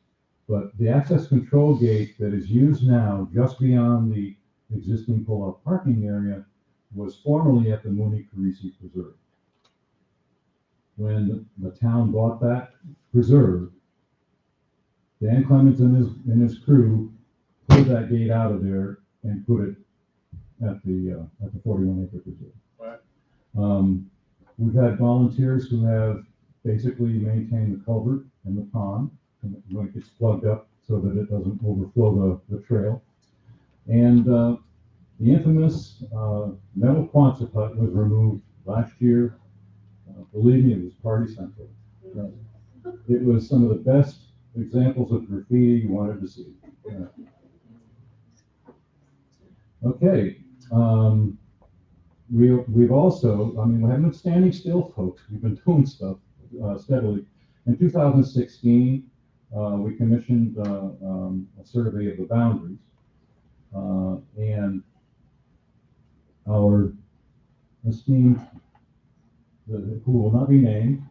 E: But the access control gate that is used now just beyond the existing pull-up parking area was formerly at the Mooney Carisi Preserve. When the town bought that preserve, Dan Clements and his crew pulled that gate out of there and put it at the 41-acre preserve.
A: Right.
E: We've had volunteers who have basically maintained the culvert and the pond when it gets plugged up so that it doesn't overflow the trail. And the infamous metal Quonset hut was removed last year. Believe me, it was party central. It was some of the best examples of graffiti you wanted to see. Okay. We've also, I mean, we haven't been standing still, folks. We've been doing stuff steadily. In 2016, we commissioned a survey of the boundaries. And our esteemed, who will not be named,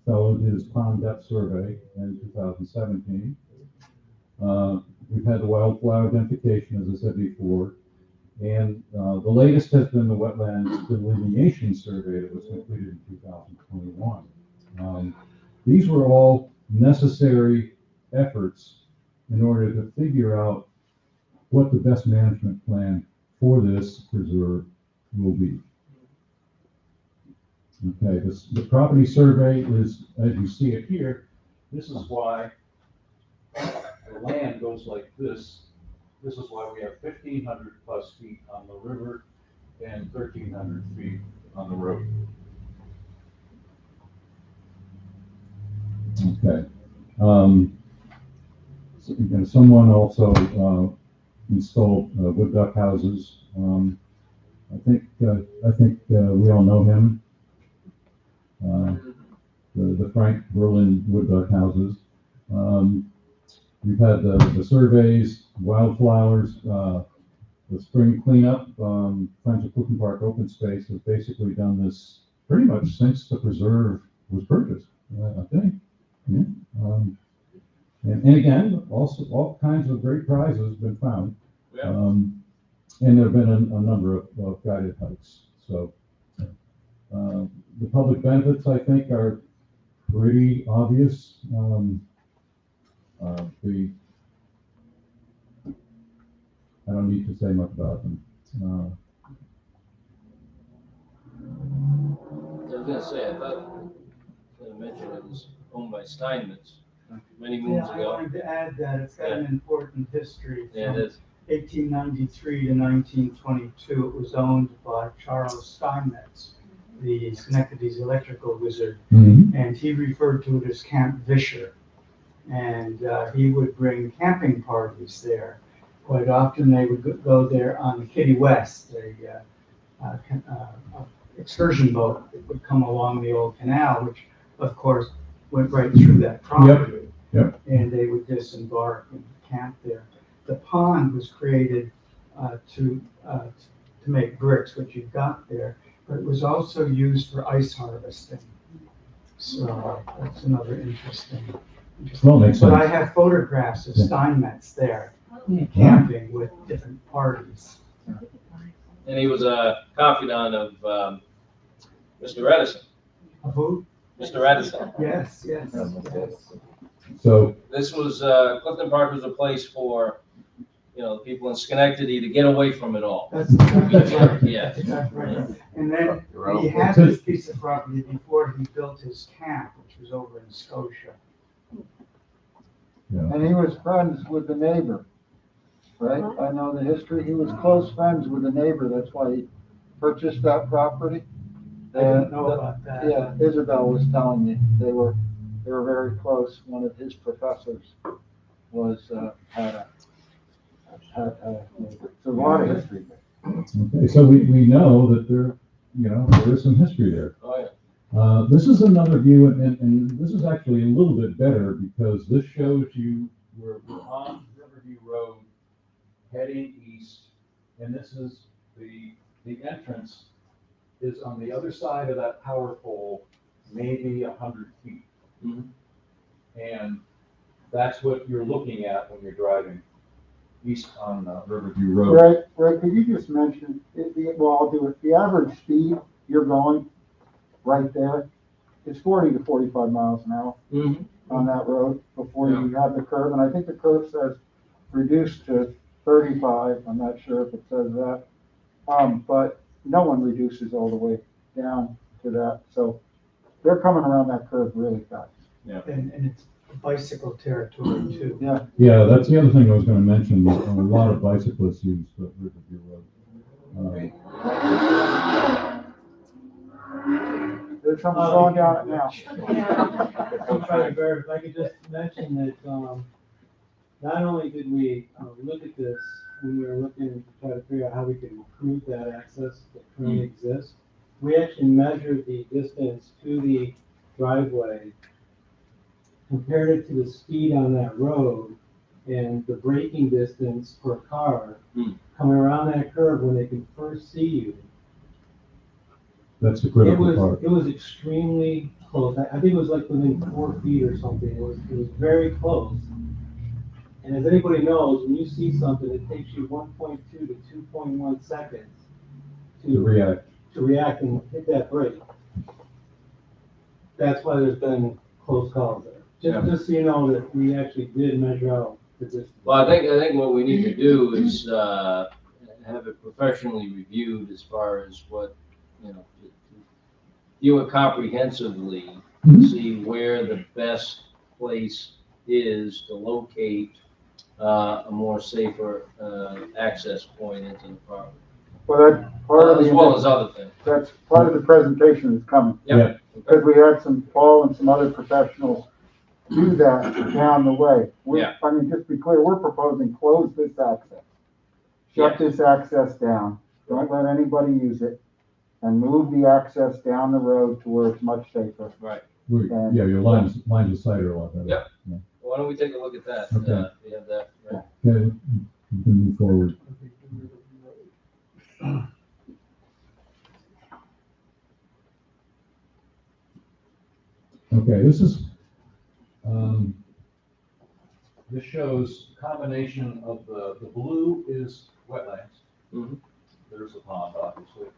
E: fellow did his pond depth survey in 2017. We've had the wildflower identification, as I said before, and the latest has been the wetlands delineation survey that was completed in 2021. These were all necessary efforts in order to figure out what the best management plan for this preserve will be. Okay, the property survey is, as you see it here, this is why the land goes like this. This is why we have 1,500 plus feet on the river and 1,300 feet on the road. Okay. And someone also installed wood duck houses. I think we all know him. the Frank Berlin wood duck houses. We've had the surveys, wildflowers, the spring cleanup. Friends of Clifton Park Open Space has basically done this pretty much since the preserve was purchased, I think. Yeah. And again, also all kinds of great prizes been found.
A: Yeah.
E: And there have been a number of guided hikes. So the public benefits, I think, are pretty obvious. I don't need to say much about them.
A: I was gonna say, I thought, I mentioned it was owned by Steinmetz many moons
H: Yeah, I
A: ago.
H: wanted to add that it's got an important history.
A: Yeah, it is.
H: 1893 to 1922, it was owned by Charles Steinmetz, the Schenectady's electrical wizard, and he referred to it as Camp Vischer. And he would bring camping parties there. Quite often, they would go there on the Kitty West, a excursion boat that would come along the old canal, which, of course, went right through that property.
E: Yep.
H: And they would disembark and camp there. The pond was created to make bricks, which you've got there, but it was also used for ice harvesting. So that's another interesting.
E: Well, makes
H: But I
E: sense.
H: have photographs of
E: Yeah.
H: Steinmetz there camping with different parties.
A: And he was a confidant of Mr. Edison.
H: Who?
A: Mr. Edison.
H: Yes, yes.
E: So,
A: This was, Clifton Park was a place for, people in Schenectady to get away from it all.
H: That's right.
A: Yeah.
H: That's right. And then he had this piece of property before he built his camp, which was over in Scotia.
G: And he was friends with the neighbor, right? I know the history. He was close friends with the neighbor. That's why he purchased that property.
H: I didn't know about that.
G: Yeah, Isabel was telling me they were very close. One of his professors was had a neighbor. So a lot of history there.
E: okay, so we know that there is some history there.
A: Oh, yeah.
E: This is another view, and this is actually a little bit better because this shows you we're on Riverview Road heading east, and this is the entrance is on the other side of that power pole, maybe 100 feet.
A: Mhm.
E: And that's what you're looking at when you're driving east on Riverview Road.
G: Right, could you just mention, well, I'll do it, the average speed you're going right there is 40 to 45 miles an hour
A: Mhm.
G: on that road before you have the curve, and I think the curve says reduced to 35, I'm not sure if it says that. But no one reduces all the way down to that, so they're coming around that curve really fast.
H: And it's bicycle territory too.
G: Yeah,
E: Yeah, that's the other thing I was gonna mention, a lot of bicyclists use the Riverview Road.
G: there's some slowing down it now.
I: I'm trying to verify, if I could just mention that, not only did we look at this when we were looking to try to figure out how we could improve that access that currently exists, we actually measured the distance to the driveway, compared it to the speed on that road, and the braking distance for a car coming around that curve when they can first see you.
E: That's the critical part.
I: It was extremely close. I think it was like within 4 feet or something. It was very close. And as anybody knows, when you see something, it takes you 1.2 to 2.1 seconds
E: To react.
I: and hit that brake. That's why there's been close calls there. Just so you know that we actually did measure out the distance.
A: Well, I think what we need to do is, have it professionally reviewed as far as what, to view it comprehensively, see where the best place is to locate, a more safer, access point into the property.
G: Well, that's part of
A: As
G: the,
A: well as other things.
G: that's part of the presentation that's coming.
A: Yep.
G: Because we had Paul and some other professionals do that down the way.
A: Yeah.
G: I mean, just to be clear, we're proposing close this access. Shut this access down, don't let anybody use it, and move the access down the road to where it's much safer.
A: Right.
E: Yeah, your lines of sight are a lot better.
A: Yep.
E: Yeah.
A: Why don't we take a look at that?
E: Okay.
A: We have that, right?
E: Okay, we can move forward. Okay, this shows combination of the blue is wetlands.
A: Mhm.
E: There's a pond, obviously.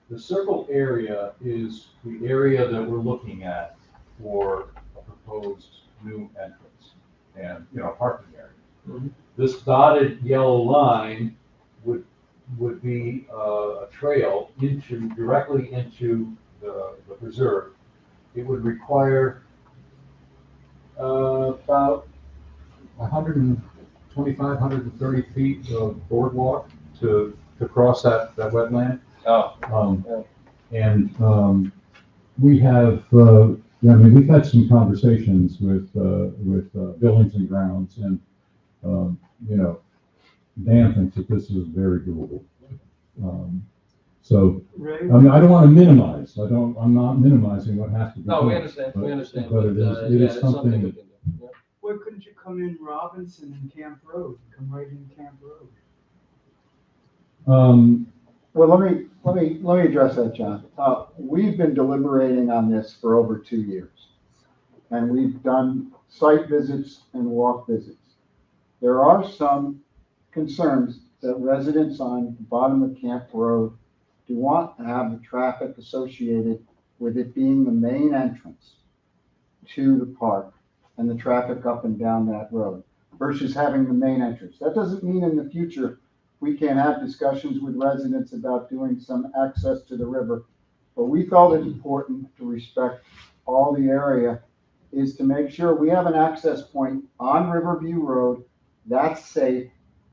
E: The circle area is the area that we're looking at for a proposed new entrance and, parking area.
A: Mhm.
E: This dotted yellow line would be a trail directly into the preserve. It would require about 125, 130 feet of boardwalk to cross that wetland.
A: Oh,
E: We have, we've had some conversations with Buildings and Grounds, and Dan thinks that this is very doable. So,
H: Ray,
E: I mean, I don't want to minimize. I'm not minimizing what has to be
A: no,
E: done.
A: we understand,
E: but
A: it is
E: yeah, it's something.
A: we can do. Yeah.
H: why couldn't you come in Robinson and Camp Road? Come right in Camp Road.
G: Well, let me address that, John. We've been deliberating on this for over 2 years. And we've done site visits and walk visits. There are some concerns that residents on the bottom of Camp Road do want to have the traffic associated with it being the main entrance to the park and the traffic up and down that road versus having the main entrance. That doesn't mean in the future we can't have discussions with residents about doing some access to the river. But we felt it important to respect all the area is to make sure we have an access point on Riverview Road that's safe,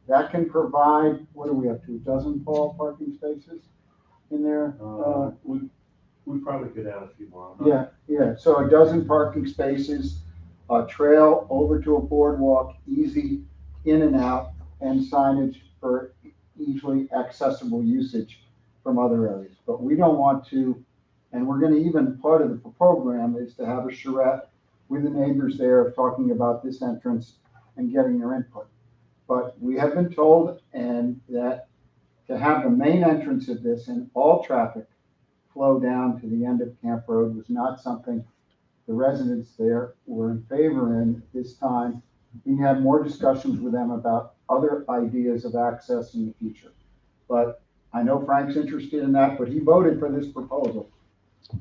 G: that can provide, what do we have, 2 Paul, parking spaces in there?
B: We probably could add a few more.
G: Yeah, so 12 parking spaces, a trail over to a boardwalk, easy in and out, and signage for easily accessible usage from other areas. But we don't want to, and we're gonna even, part of the program is to have a charrette with the neighbors there talking about this entrance and getting their input. But we have been told and that to have the main entrance of this and all traffic flow down to the end of Camp Road was not something the residents there were in favor in this time. We had more discussions with them about other ideas of access in the future. But I know Frank's interested in that, but he voted for this proposal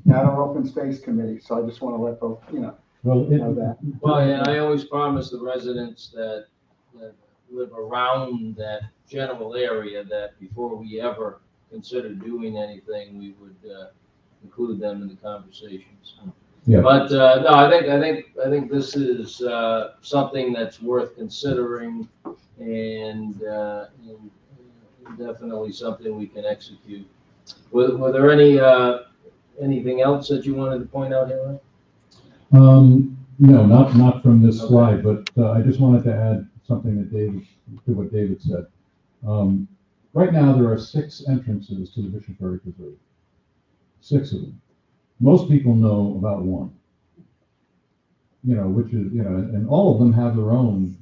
G: at our open space committee. So I just want to let folks, know that.
A: Well, and I always promise the residents that live around that general area that before we ever consider doing anything, we would include them in the conversations.
E: Yeah.
A: But no, I think this is something that's worth considering, and definitely something we can execute. Were there anything else that you wanted to point out here?
E: No, not from this slide, but I just wanted to add something to what David said. Right now, there are 6 entrances to the Bishop Ferry Preserve. 6 of them. Most people know about one. Which is, and all of them have their own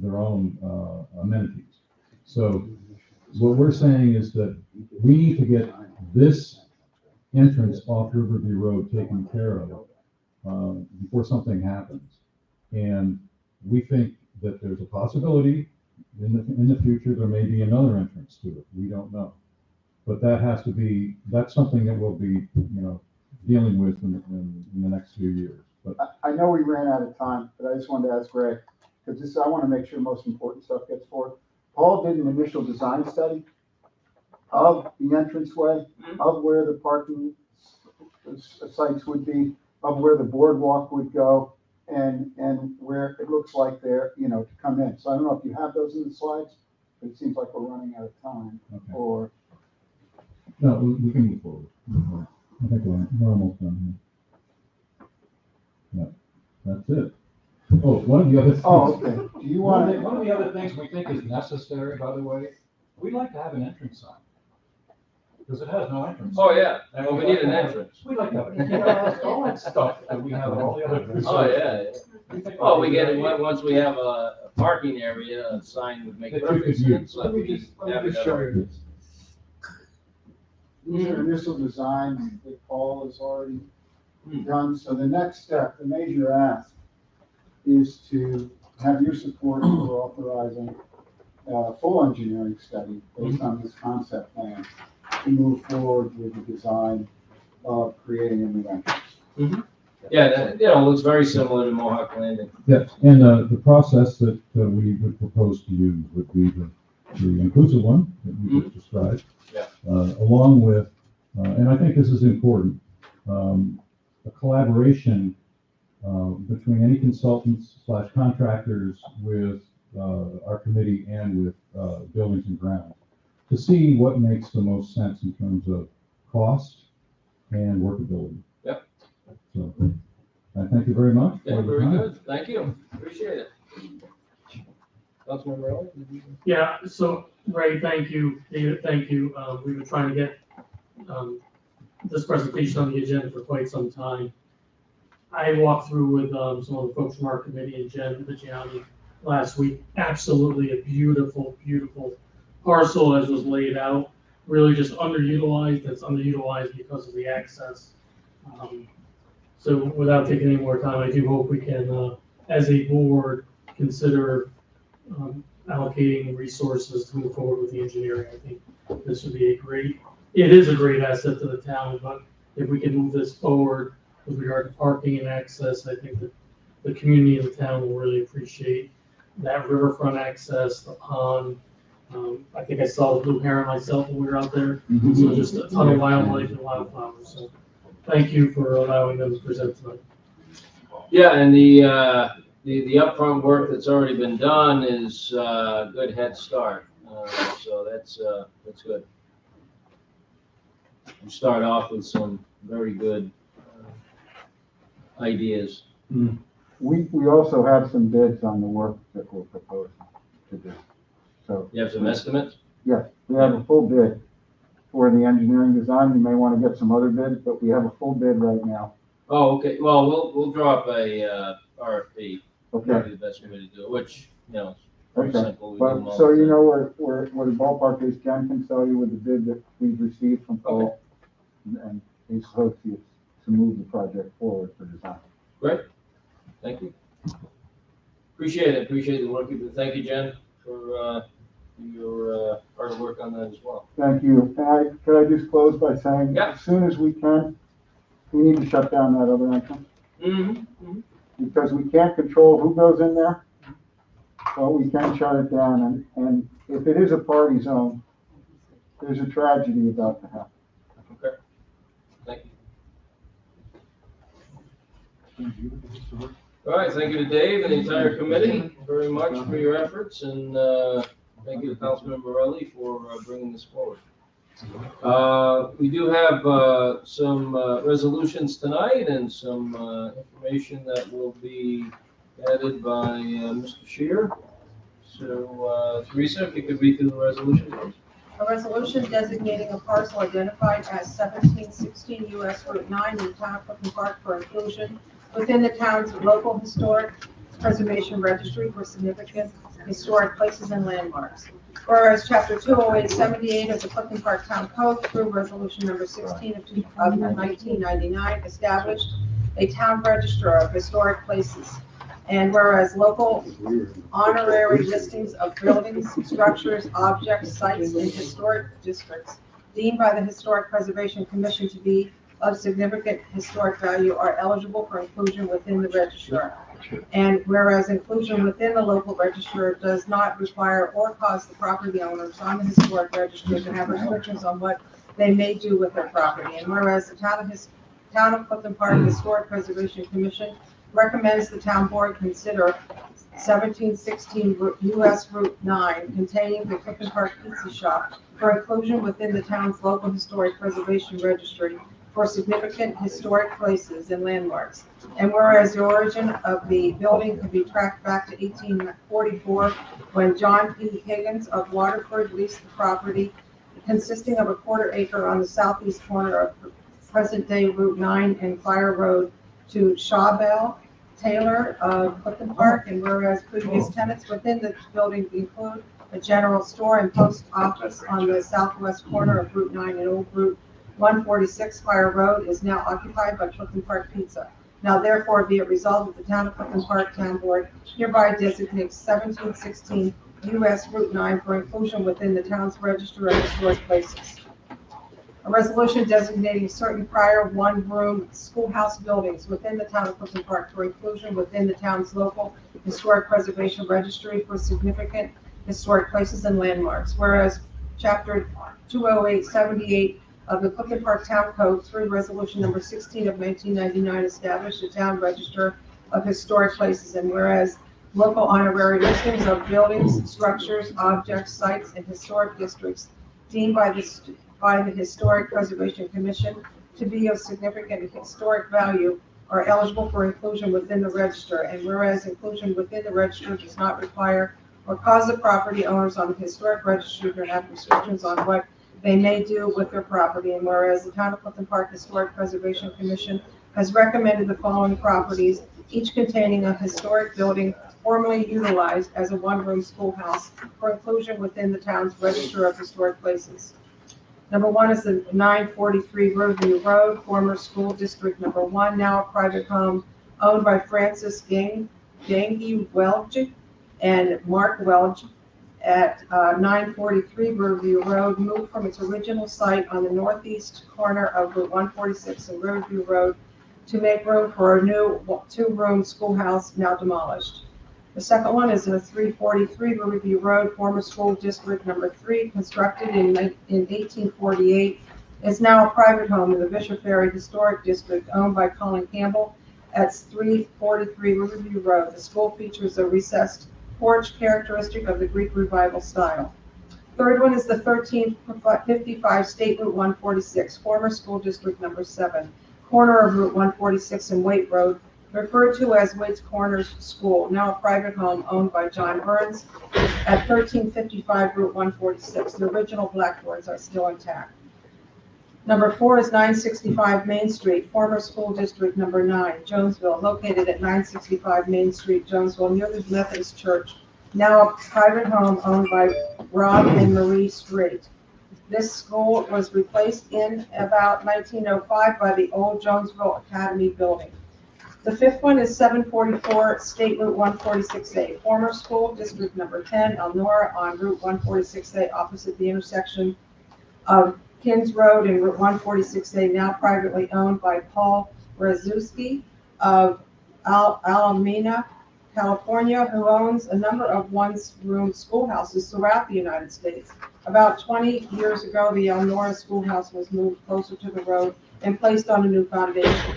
E: amenities. So what we're saying is that we need to get this entrance off Riverview Road taken care of before something happens. And we think that there's a possibility in the future there may be another entrance to it. We don't know, but that's something that we'll be dealing with in the next few years. But
G: I know we ran out of time, but I just wanted to ask Greg, because I want to make sure most important stuff gets forward. Paul did an initial design study of the entranceway, of where the parking sites would be, of where the boardwalk would go, and where it looks like they're, to come in. So I don't know if you have those in the slides, but it seems like we're running out of time.
E: okay.
G: Or
E: No, we can move forward. I think we're almost done here. Yeah, that's it. Oh, one of the other things.
G: Oh, okay. Do you want to?
E: One of the other things we think is necessary, by the way, we'd like to have an entrance sign. because it has no entrance.
A: Oh, yeah,
E: And
A: well, we
E: we'd
A: need
E: like
A: an
E: to have-
A: entrance.
E: We'd like to have all that stuff that we have in all the other.
A: Oh, yeah. Oh, we get it, once we have a parking area, a sign would make
E: That you
A: perfect
E: could
A: sense.
E: use.
A: Like
F: Let me
A: we
F: just
A: have it
F: show
A: everywhere.
F: you this. These are initial designs that Paul has already done, so the next step, the major ask, is to have your support for authorizing a full engineering study based on this concept plan to move forward with the design of creating a new entrance.
A: Yeah, that, you know, looks very similar to Mohawk Landing.
E: Yes, and the process that we would propose to use would be the inclusive one that you just described.
A: Yeah.
E: Along with, and I think this is important, a collaboration between any consultants / contractors with our committee and with buildings and grounds to see what makes the most sense in terms of cost and workability.
A: Yep.
E: So, I thank you very much.
A: Yeah,
E: for the
A: very
E: time.
A: good. Thank you. Appreciate it. Councilmember Early?
J: Yeah, so, Ray, thank you, David, thank you. We've been trying to get, this presentation on the agenda for quite some time. I walked through with, some of the folks from our committee and Jen Vigiani last week. Absolutely a beautiful, beautiful parcel as was laid out. Really just underutilized. It's underutilized because of the access. So without taking any more time, I do hope we can, as a board, consider allocating resources to move forward with the engineering. I think this would be it is a great asset to the town, but if we can move this forward with regard to parking and access, I think that the community of the town will really appreciate that riverfront access, the pond. I think I saw the blue heron myself when we were out there, so just a ton of wildlife and wildflowers. So thank you for allowing them to present tonight.
A: Yeah, and the upfront work that's already been done is a good head start. So that's good. We start off with some very good ideas.
G: We also have some bids on the work that we're proposing to do. So,
A: You have some estimates?
G: yes, we have a full bid for the engineering design. You may want to get some other bids, but we have a full bid right now.
A: Oh, okay. Well, we'll draw up a RFP.
G: Okay,
A: Probably the best way to do it, which, you know, is very
G: okay.
A: simple. We do them
G: But,
A: all
G: so
A: the
G: you
A: time.
G: know where the ballpark is, Jen can tell you with the bid that we've received from Paul and his associates to move the project forward for design.
A: Great. Thank you. Appreciate it. Appreciate the work you do. Thank you, Jen, for your hard work on that as well.
G: Thank you. Could I just close by saying,
A: Yeah.
G: as soon as we can, we need to shut down that other entrance, because we can't control who goes in there, but we can shut it down, and if it is a party zone, there's a tragedy about to happen.
A: Okay. Thank you. All right, thank you to Dave and the entire committee very much for your efforts, and thank you to Councilmember Borelli for bringing this forward. We do have some resolutions tonight and some information that will be added by Mr. Shear. So, Teresa, if you could read through the resolution, please.
C: A resolution designating a parcel identified as 1716 US Route 9 in the town of Clifton Park for inclusion within the town's local historic preservation registry for significant historic places and landmarks. Whereas Chapter 20878 of the Clifton Park Town Code through Resolution Number 16 of 1999 established a town register of historic places. And whereas local honorary listings of buildings, structures, objects, sites, and historic districts deemed by the Historic Preservation Commission to be of significant historic value are eligible for inclusion within the register. And whereas inclusion within the local register does not require or cause the property owners on the historic register to have restrictions on what they may do with their property. And whereas the Town of Clifton Park Historic Preservation Commission recommends the town board consider 1716 US Route 9 containing the Clifton Park Pizza Shop for inclusion within the town's local historic preservation registry for significant historic places and landmarks. And whereas the origin of the building could be tracked back to 1844 when John P. Higgins of Waterford leased the property consisting of a quarter acre on the southeast corner of present-day Route 9 and Fire Road to Shawbell Taylor of Clifton Park, and whereas previous tenants within the building include a general store and post office on the southwest corner of Route 9 and Old Route 146 Fire Road is now occupied by Clifton Park Pizza. Now therefore be it resolved that the Town of Clifton Park Town Board hereby designates 1716 US Route 9 for inclusion within the town's register of historic places. A resolution designating certain prior one-room schoolhouse buildings within the Town of Clifton Park for inclusion within the town's local historic preservation registry for significant historic places and landmarks. Whereas Chapter 20878 of the Clifton Park Town Code through Resolution Number 16 of 1999 established a town register of historic places, and whereas local honorary listings of buildings, structures, objects, sites, and historic districts deemed by the Historic Preservation Commission to be of significant historic value are eligible for inclusion within the register, and whereas inclusion within the register does not require or cause the property owners on the historic registry to have restrictions on what they may do with their property, and whereas the Town of Clifton Park Historic Preservation Commission has recommended the following properties, each containing a historic building formerly utilized as a one-room schoolhouse for inclusion within the town's register of historic places. Number one is the 943 Riverview Road, former school district number 1, now a private home owned by Francis Gangi Welch and Mark Welch at 943 Riverview Road, moved from its original site on the northeast corner of Route 146 and Riverview Road to make room for a new two-room schoolhouse now demolished. The second one is a 343 Riverview Road, former school district number 3, constructed in 1848, is now a private home in the Bishop Ferry Historic District owned by Colin Campbell at 343 Riverview Road. The school features a recessed porch characteristic of the Greek Revival style. Third one is the 1355 State Route 146, former school district number 7, corner of Route 146 and Waite Road, referred to as Waite's Corners School, now a private home owned by John Burns at 1355 Route 146. The original blackboards are still intact. Number 4 is 965 Main Street, former school district number 9, Jonesville, located at 965 Main Street, Jonesville, near the Methodist Church, now a private home owned by Rob and Marie Strait. This school was replaced in about 1905 by the old Jonesville Academy building. The fifth one is 744 State Route 146A, former school district number 10, Elnora, on Route 146A, opposite the intersection of Kins Road and Route 146A, now privately owned by Paul Razewski of Alameda, California, who owns a number of one-room schoolhouses throughout the United States. About 20 years ago, the Elnora Schoolhouse was moved closer to the road and placed on a new foundation.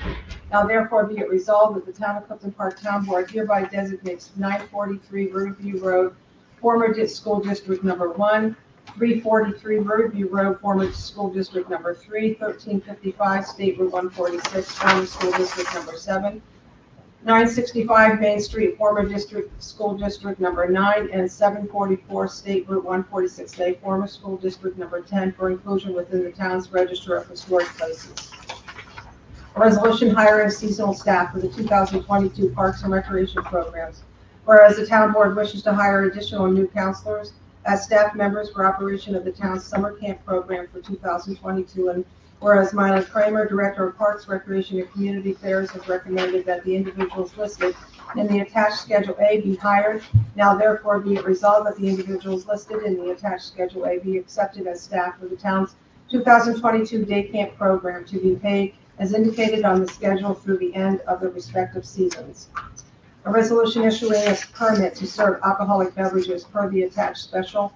C: Now therefore be it resolved that the Town of Clifton Park Town Board hereby designates 943 Riverview Road, former school district number 1, 343 Riverview Road, former school district number 3, 1355 State Route 146, former school district number 7, 965 Main Street, former school district number 9, and 744 State Route 146A, former school district number 10, for inclusion within the town's register of historic places. A resolution hiring seasonal staff for the 2022 Parks and Recreation programs. Whereas the town board wishes to hire additional new counselors as staff members for operation of the town's summer camp program for 2022, and whereas Mila Kramer, Director of Parks, Recreation, and Community Affairs, has recommended that the individuals listed in the attached Schedule A be hired. Now therefore be it resolved that the individuals listed in the attached Schedule A be accepted as staff for the town's 2022 day camp program to be paid as indicated on the schedule through the end of the respective seasons. A resolution issuing a permit to serve alcoholic beverages per the attached special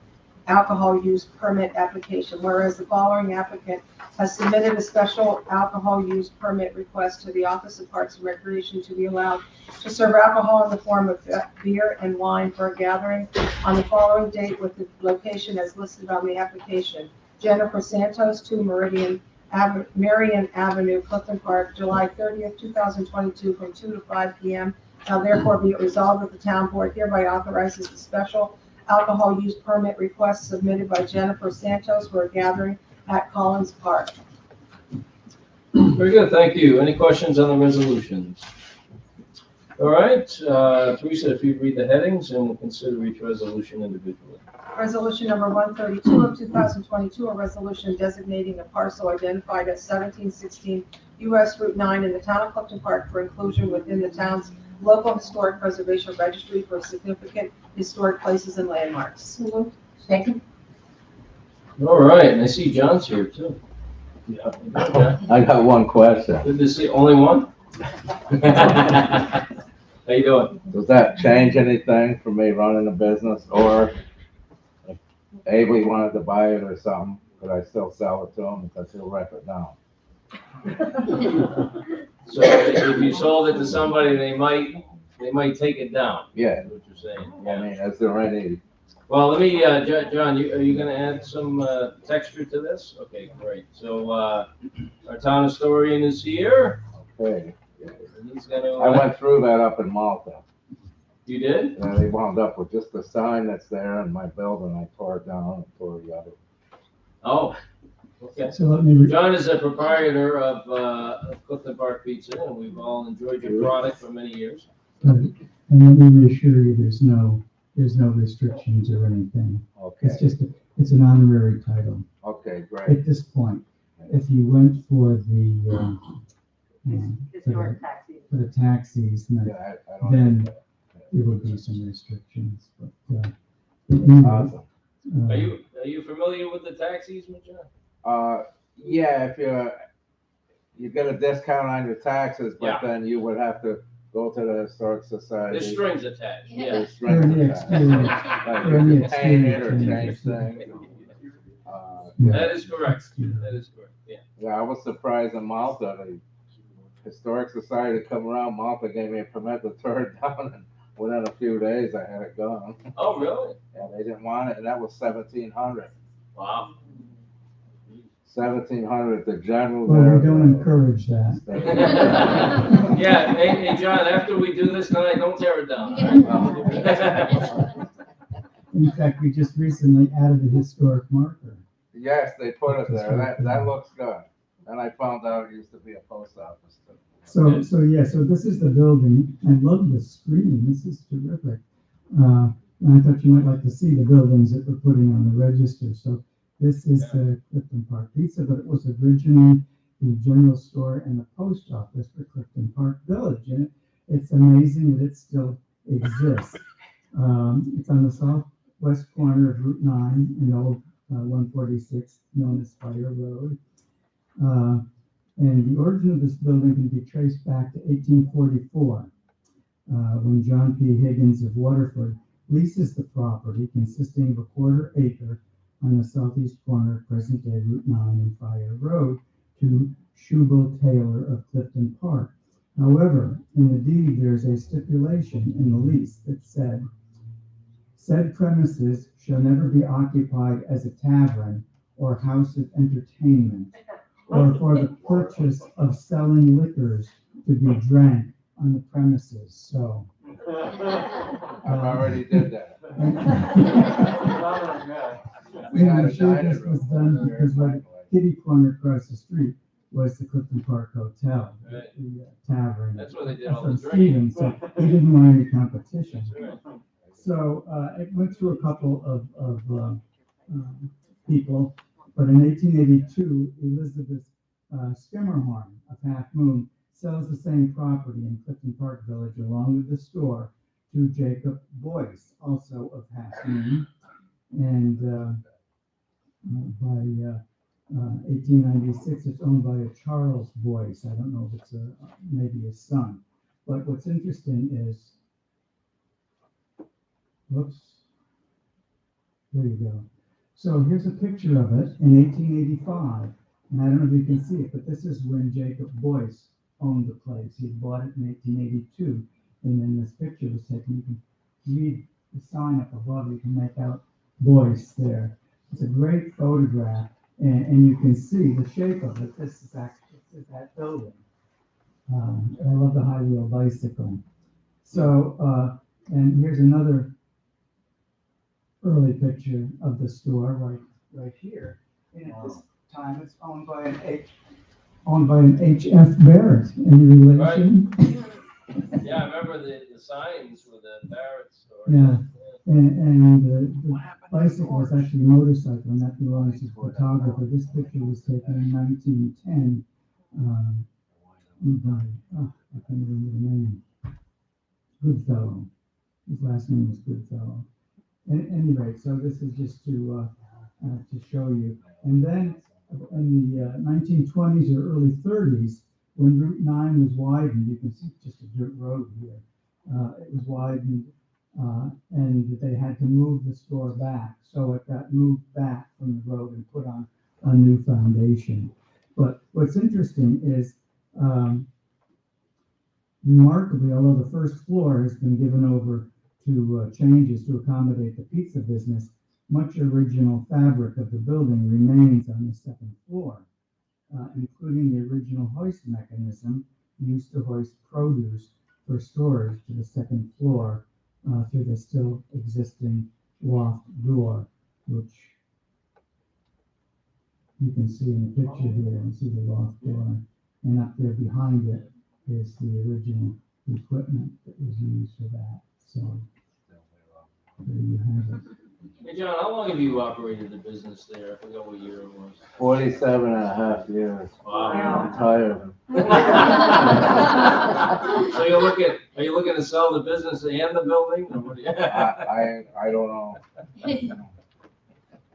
C: alcohol use permit application, whereas the following applicant has submitted a special alcohol use permit request to the Office of Parks and Recreation to be allowed to serve alcohol in the form of beer and wine for a gathering on the following date with the location as listed on the application. Jennifer Santos, 2 Marion Avenue, Clifton Park, July 30th, 2022, from 2 to 5 p.m. Now therefore be it resolved that the town board hereby authorizes the special alcohol use permit request submitted by Jennifer Santos for a gathering at Collins Park.
A: Very good, thank you. Any questions on the resolutions? All right, Teresa, if you read the headings, and we'll consider each resolution individually.
C: Resolution number 132 of 2022, a resolution designating a parcel identified as 1716 US Route 9 in the town of Clifton Park for inclusion within the town's local historic preservation registry for significant historic places and landmarks.
D: Second.
A: All right, and I see John's here too. Yeah.
K: I got one question.
A: Good to see, only one? How you doing?
K: Does that change anything for me running a business, or if Avery wanted to buy it or something, could I still sell it to him because he'll rip it down?
A: So if you sold it to somebody, they might take it down.
K: Yeah.
A: Is what you're saying.
K: I mean, is there any,
A: Well, let me, John, are you gonna add some, texture to this? Okay, great. So, our town historian is here.
K: okay.
A: And he's gonna.
K: I went through that up in Malta.
A: You did?
K: And they wound up with just the sign that's there and my building, I tore it down and tore the other.
A: Oh, okay.
F: So let me,
A: John is a proprietor of Clifton Park Pizza, and we've all enjoyed your product for many years.
F: and let me reassure you, there's no restrictions or anything. It's
K: Okay,
F: just, it's an honorary title.
K: okay, great.
F: At this point, if you went for the, for the tax easement,
K: Yeah, I don't.
F: then there would be some restrictions, but, anyway,
K: Awesome.
A: Are you familiar with the tax easement, John?
K: Yeah, if you get a discount on your taxes,
A: Yeah.
K: but then you would have to go to the historic society.
A: There's strings attached, yeah.
K: There's strings
F: They're the
K: attached.
F: exterior.
K: Like
F: They're the
K: you can paint it or
F: exterior
K: change things.
F: Yeah.
A: That is correct. That is correct, yeah.
K: Yeah, I was surprised in Malta, the historic society come around, Malta gave me a permit to tear it down, and within a few days I had it gone.
A: Oh, really?
K: Yeah, they didn't want it, and that was 1700.
A: Wow.
K: 1700, the general
F: Well,
K: there.
F: we don't encourage that.
A: Yeah, hey, John, after we do this tonight, don't tear it down.
F: In fact, we just recently added a historic marker.
K: Yes, they put it there, that looks good. And I found out it used to be a post office too.
F: So this is the building. I love the screen. This is terrific. And I thought you might like to see the buildings that we're putting on the register. So this is the Clifton Park Pizza, but it was originally the general store and the post office for Clifton Park Village. And it's amazing that it still exists. It's on the southwest corner of Route 9 in old 146, known as Fire Road. And the origin of this building can be traced back to 1844, when John P. Higgins of Waterford leases the property consisting of a quarter acre on the southeast corner of present-day Route 9 and Fire Road to Shubal Taylor of Clifton Park. However, in the deed, there's a stipulation in the lease that said premises shall never be occupied as a tavern or house of entertainment, or for the purchase of selling liquors to be drank on the premises. So.
K: I already did that. We
F: And
K: had
F: I'm
K: a
F: sure
K: dining
F: this was
K: room.
F: done because right kitty corner across the street was the Clifton Park Hotel,
A: Right.
F: the tavern.
A: That's where they did all the
F: From
A: drinking.
F: Stevens, so he didn't want any competition.
A: That's right.
F: So it went through a couple of people, but in 1882, Elizabeth Skimmerhorn of Half Moon sells the same property in Clifton Park Village along with the store to Jacob Boyce, also of Half Moon. And by 1896, it's owned by a Charles Boyce. I don't know if it's maybe his son. But what's interesting is, whoops, there you go. So here's a picture of it in 1885. And I don't know if you can see it, but this is when Jacob Boyce owned the place. He bought it in 1882. And then this picture was taken. You can read the sign up above. You can make out Boyce there. It's a great photograph. And you can see the shape of it. This is actually that building. I love the high wheel bicycle. So, and here's another
L: early picture of the store right here. And at this time, it's owned by an H.F. Barrett. Any relation?
A: Yeah, I remember the signs with the Barrett store.
L: Yeah. And the bicycle was actually a motorcycle, and that belongs to the photographer. This picture was taken in 1910. I can't remember the name. Goodfellow. His last name was Goodfellow. At any rate, so this is just to show you. And then in the 1920s or early 30s, when Route 9 was widened, you can see just a dirt road here. It was widened, and they had to move the store back. So it got moved back from the road and put on a new foundation. But what's interesting is, remarkably, although the first floor has been given over to changes to accommodate the pizza business, much original fabric of the building remains on the second floor, including the original hoist mechanism used to hoist produce for storage to the second floor through the still existing loft door, which you can see in the picture here, and see the loft door. And up there behind it is the original equipment that was used for that. So there you have it.
A: Hey, John, how long have you operated the business there? I forgot what year it was.
K: 47 and a half years.
A: Wow.
K: I'm tired.
A: So are you looking to sell the business and the building? Or what do you?
K: I don't know.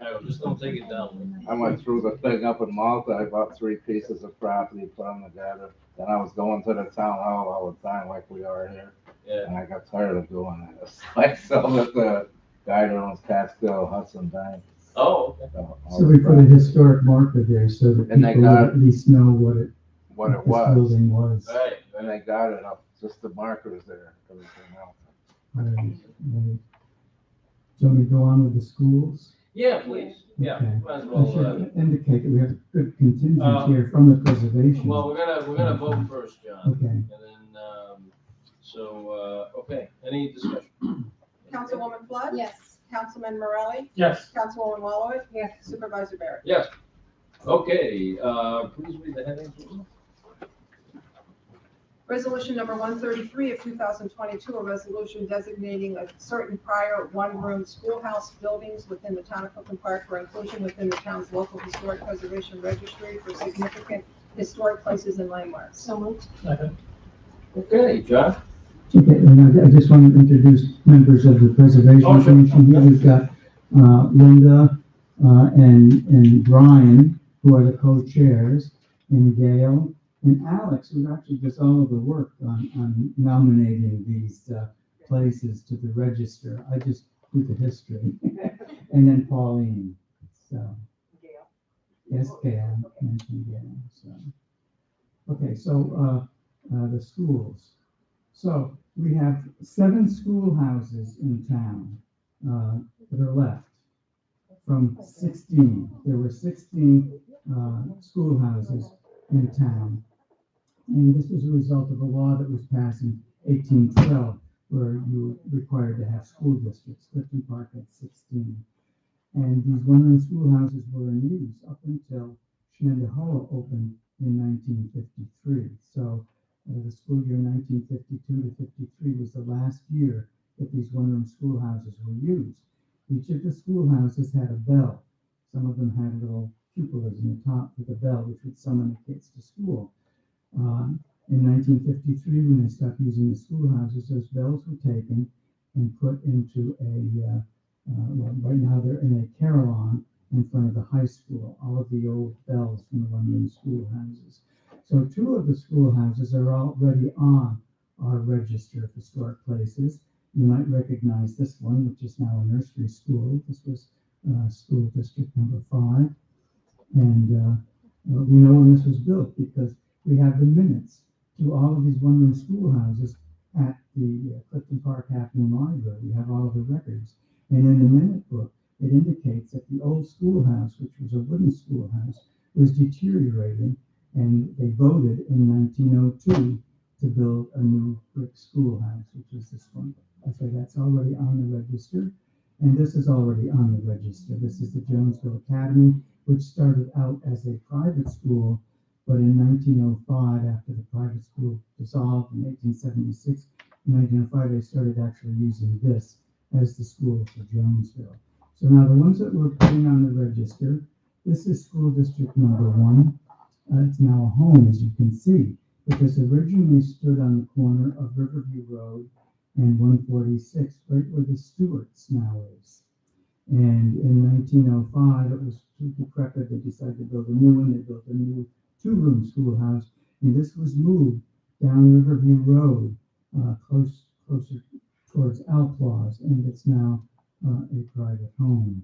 A: No, just don't take it down.
K: I went through the thing up in Malta. I bought 3 pieces of property, put them together. Then I was going to the town hall all the time like we are here.
A: Yeah.
K: And I got tired of doing it. So I sold it to the guy that owns Catskill Hudson Bank.
A: Oh, okay.
L: So we put a historic marker there so that
K: And they
L: people would
K: got
L: at least know what
K: it
L: this
K: was.
L: building was.
A: Right.
K: And they got it up, just the markers there. Everything else.
L: Right, right. Do you want me to go on with the schools?
A: Yeah, please. Yeah,
L: Okay.
A: might as
L: I
A: well.
L: should indicate that we have a good contingent here from the preservation.
A: Well, we're gonna vote first, John,
L: Okay.
A: and then, okay, any discussion?
C: Councilwoman Flood?
D: Yes.
C: Councilman Morelli?
J: Yes.
C: Councilwoman Wallowitz? Yes. Supervisor Barrett?
A: Yes. Okay, please read the headings.
C: Resolution number 133 of 2022, a resolution designating a certain prior one-room schoolhouse buildings within the town of Clifton Park for inclusion within the town's local historic preservation registry for significant historic places and landmarks.
D: So moved.
J: Second.
A: Okay, John?
L: Okay, and I just want to introduce members of the Preservation
A: Oh, sure.
L: Commission here. We've got Linda and Brian, who are the co-chairs, and Gail and Alex, who actually does all of the work on nominating these places to the register. I just do the history. And then Pauline. So, yes, Gail, mentioned Gail. So, okay, so the schools. So we have 7 schoolhouses in town that are left from 16. There were 16 schoolhouses in town. And this was a result of a law that was passed in 1812, where you were required to have school districts. Clifton Park had 16. And these one-room schoolhouses were in use up until Shenendehowa opened in 1953. So the school year 1952 to 53 was the last year that these one-room schoolhouses were used. Each of the schoolhouses had a bell. Some of them had little cupolas in the top with a bell, which would summon the kids to school. In 1953, when they stopped using the schoolhouses, those bells were taken and put into right now they're in a carillon in front of the high school, all of the old bells from the one-room schoolhouses. So 2 of the schoolhouses are already on our register of historic places. You might recognize this one, which is now a nursery school. This was school district number 5. And we know when this was built because we have the minutes to all of these one-room schoolhouses at the Clifton Park Half-Moon Library. We have all of the records. And in the minute book, it indicates that the old schoolhouse, which was a wooden schoolhouse, was deteriorating, and they voted in 1902 to build a new brick schoolhouse, which is this one. I say that's already on the register. And this is already on the register. This is the Jonesville Academy, which started out as a private school, but in 1905, after the private school dissolved in 1876, in 1905, they started actually using this as the school for Jonesville. So now the ones that we're putting on the register, this is school district number 1. It's now a home, as you can see, because originally stood on the corner of Riverview Road and 146, right where the Stewarts now is. And in 1905, it was too decrepit. They decided to build a new one. They built a new 2-room schoolhouse, and this was moved down Riverview Road, closer towards Outlaws, and it's now a private home.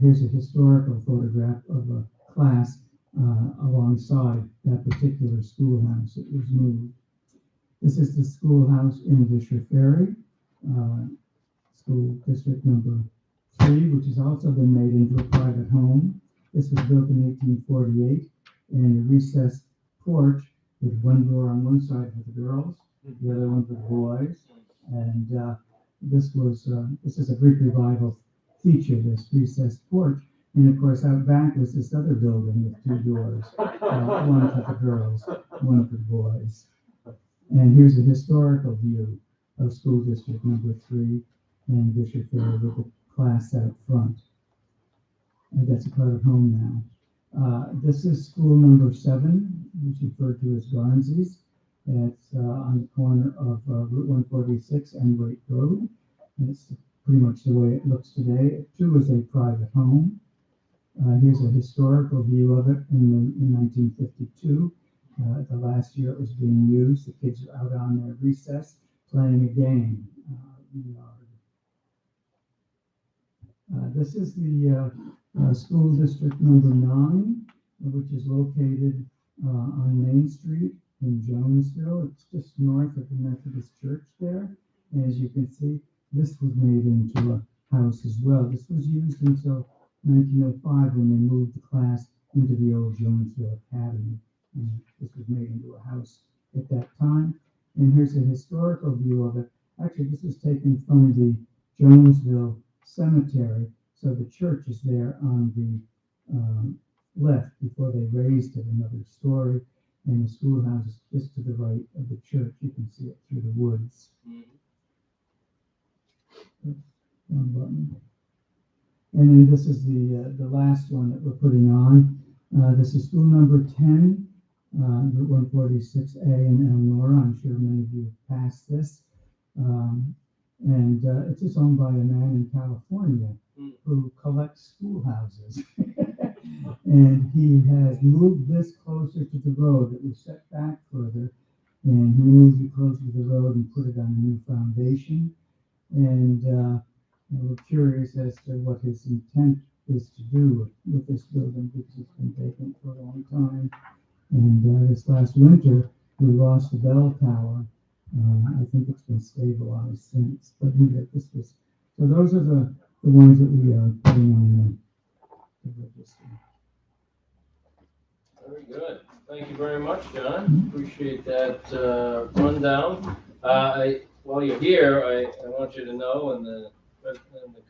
L: Here's a historical photograph of a class alongside that particular schoolhouse. It was moved. This is the schoolhouse in Vischer Ferry, school district number 3, which has also been made into a private home. This was built in 1848, and a recessed porch with one door on one side for the girls, the other one for the boys. And this is a Greek revival feature, this recessed porch. And of course, out back was this other building with 2 doors, one for the girls, one for the boys. And here's a historical view of school district number 3 and Vischer Ferry with the class out front. That's a private home now. This is school number 7, which is referred to as Garnsey's. It's on the corner of Route 146 and Waite Road. And it's pretty much the way it looks today. It too is a private home. Here's a historical view of it in 1952. The last year it was being used. The kids are out on their recess playing a game in the yard. This is the school district number 9, which is located on Main Street in Jonesville. It's just north of the Methodist Church there. And as you can see, this was made into a house as well. This was used until 1905 when they moved the class into the old Jonesville Academy. And this was made into a house at that time. And here's a historical view of it. Actually, this was taken from the Jonesville Cemetery. So the church is there on the left before they raised it another story. And the schoolhouse is just to the right of the church. You can see it through the woods. One button. And then this is the last one that we're putting on. This is school number 10, Route 146A in Elmora. I'm sure many of you have passed this. And it's just owned by a man in California who collects schoolhouses. And he has moved this closer to the road. It was set back further. And he moved it closer to the road and put it on a new foundation. And we're curious as to what his intent is to do with this building, because it's been vacant for a long time. And this last winter, we lost the bell tower. I think it's been stabilized since. But this was, so those are the ones that we are putting on the register.
A: Very good. Thank you very much, John. Appreciate that rundown. While you're here, I want you to know, and the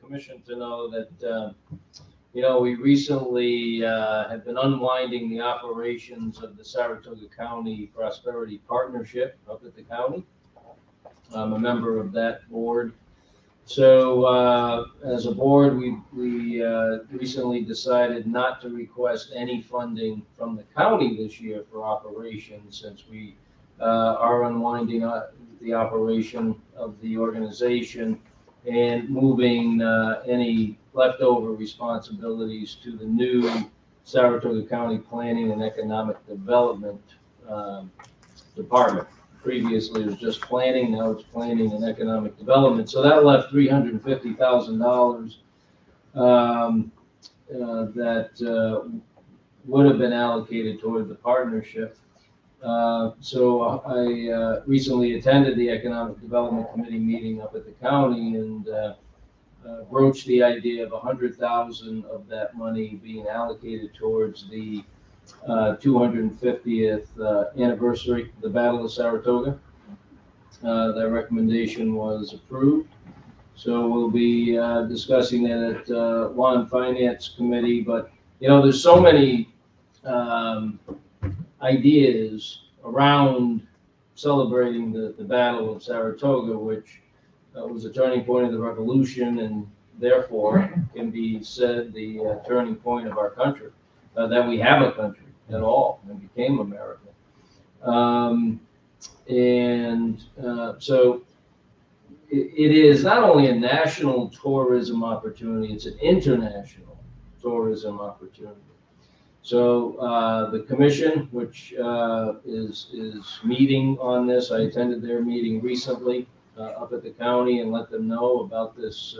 A: commission to know that, we recently have been unwinding the operations of the Saratoga County Prosperity Partnership up at the county. I'm a member of that board. So as a board, we recently decided not to request any funding from the county this year for operations, since we are unwinding the operation of the organization and moving any leftover responsibilities to the new Saratoga County Planning and Economic Development Department. Previously, it was just planning. Now it's planning and economic development. So that left $350,000 that would have been allocated toward the partnership. So I recently attended the Economic Development Committee meeting up at the county and broached the idea of $100,000 of that money being allocated towards the 250th anniversary of the Battle of Saratoga. That recommendation was approved. So we'll be discussing that at Law and Finance Committee. But, you know, there's so many ideas around celebrating the Battle of Saratoga, which was a turning point of the revolution and therefore can be said the turning point of our country, that we have a country at all and became America. So it is not only a national tourism opportunity, it's an international tourism opportunity. So the commission, which is meeting on this, I attended their meeting recently up at the county and let them know about this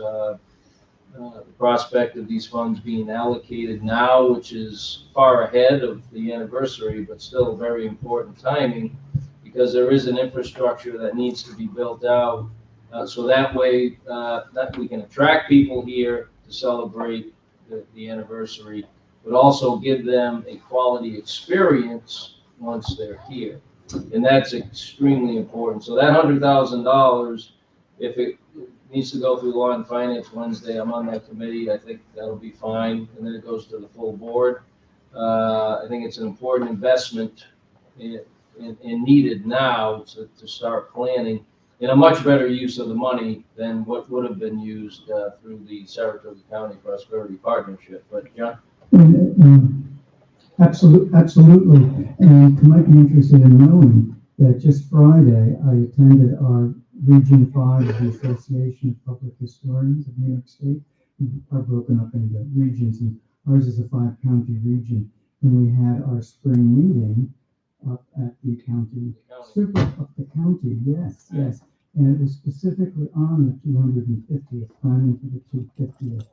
A: the prospect of these funds being allocated now, which is far ahead of the anniversary, but still very important timing, because there is an infrastructure that needs to be built out. So that way, that we can attract people here to celebrate the anniversary, but also give them a quality experience once they're here. And that's extremely important. So that $100,000, if it needs to go through Law and Finance Wednesday, I'm on that committee, I think that'll be fine. And then it goes to the full board. I think it's an important investment and needed now to start planning in a much better use of the money than what would have been used through the Saratoga County Prosperity Partnership. But John?
L: Absolutely. And you might be interested in knowing that just Friday, I attended our Region 5 of the Association of Public Historians of New York State. We are broken up into regions, and ours is a 5-county region. And we had our spring meeting up at the county, up the county, yes. And it was specifically on the 250th, planning for the 250th.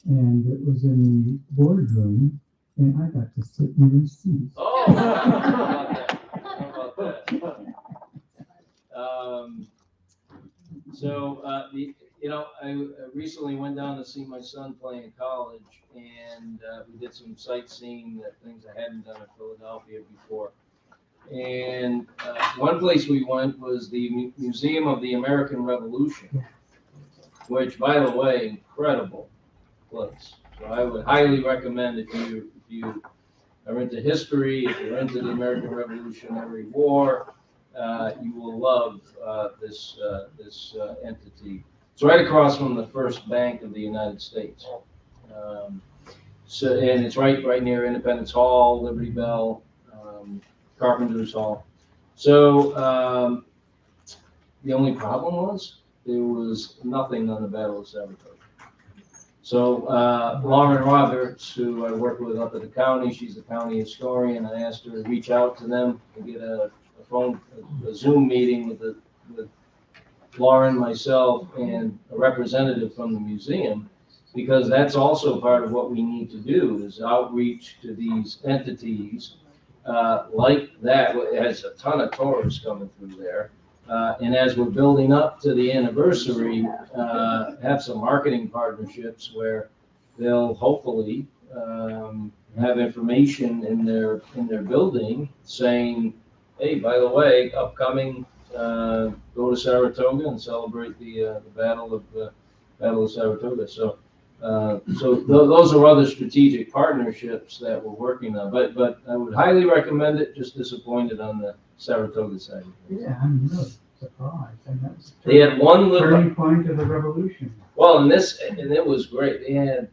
L: And it was in the boardroom, and I got to sit in the seat.
A: Oh, how about that? I recently went down to see my son play in college, and we did some sightseeing, things I hadn't done in Philadelphia before. And one place we went was the Museum of the American Revolution, which, by the way, incredible place. So I would highly recommend if you are into history, if you're into the American Revolutionary War, you will love this entity. It's right across from the First Bank of the United States. And it's right near Independence Hall, Liberty Bell, Carpenter's Hall. So the only problem was there was nothing on the Battle of Saratoga. So Lauren Roberts, who I work with up at the county, she's the county historian. I asked her to reach out to them and get a Zoom meeting with Lauren, myself, and a representative from the museum, because that's also part of what we need to do is outreach to these entities like that. It has a ton of tourists coming through there. And as we're building up to the anniversary, have some marketing partnerships where they'll hopefully have information in their building saying, hey, by the way, upcoming, go to Saratoga and celebrate the Battle of Saratoga. So those are other strategic partnerships that we're working on. But I would highly recommend it. Just disappointed on the Saratoga side.
L: Yeah, I'm really surprised. And that's
A: They had one little
L: turning point of the revolution.
A: Well, and it was great. They had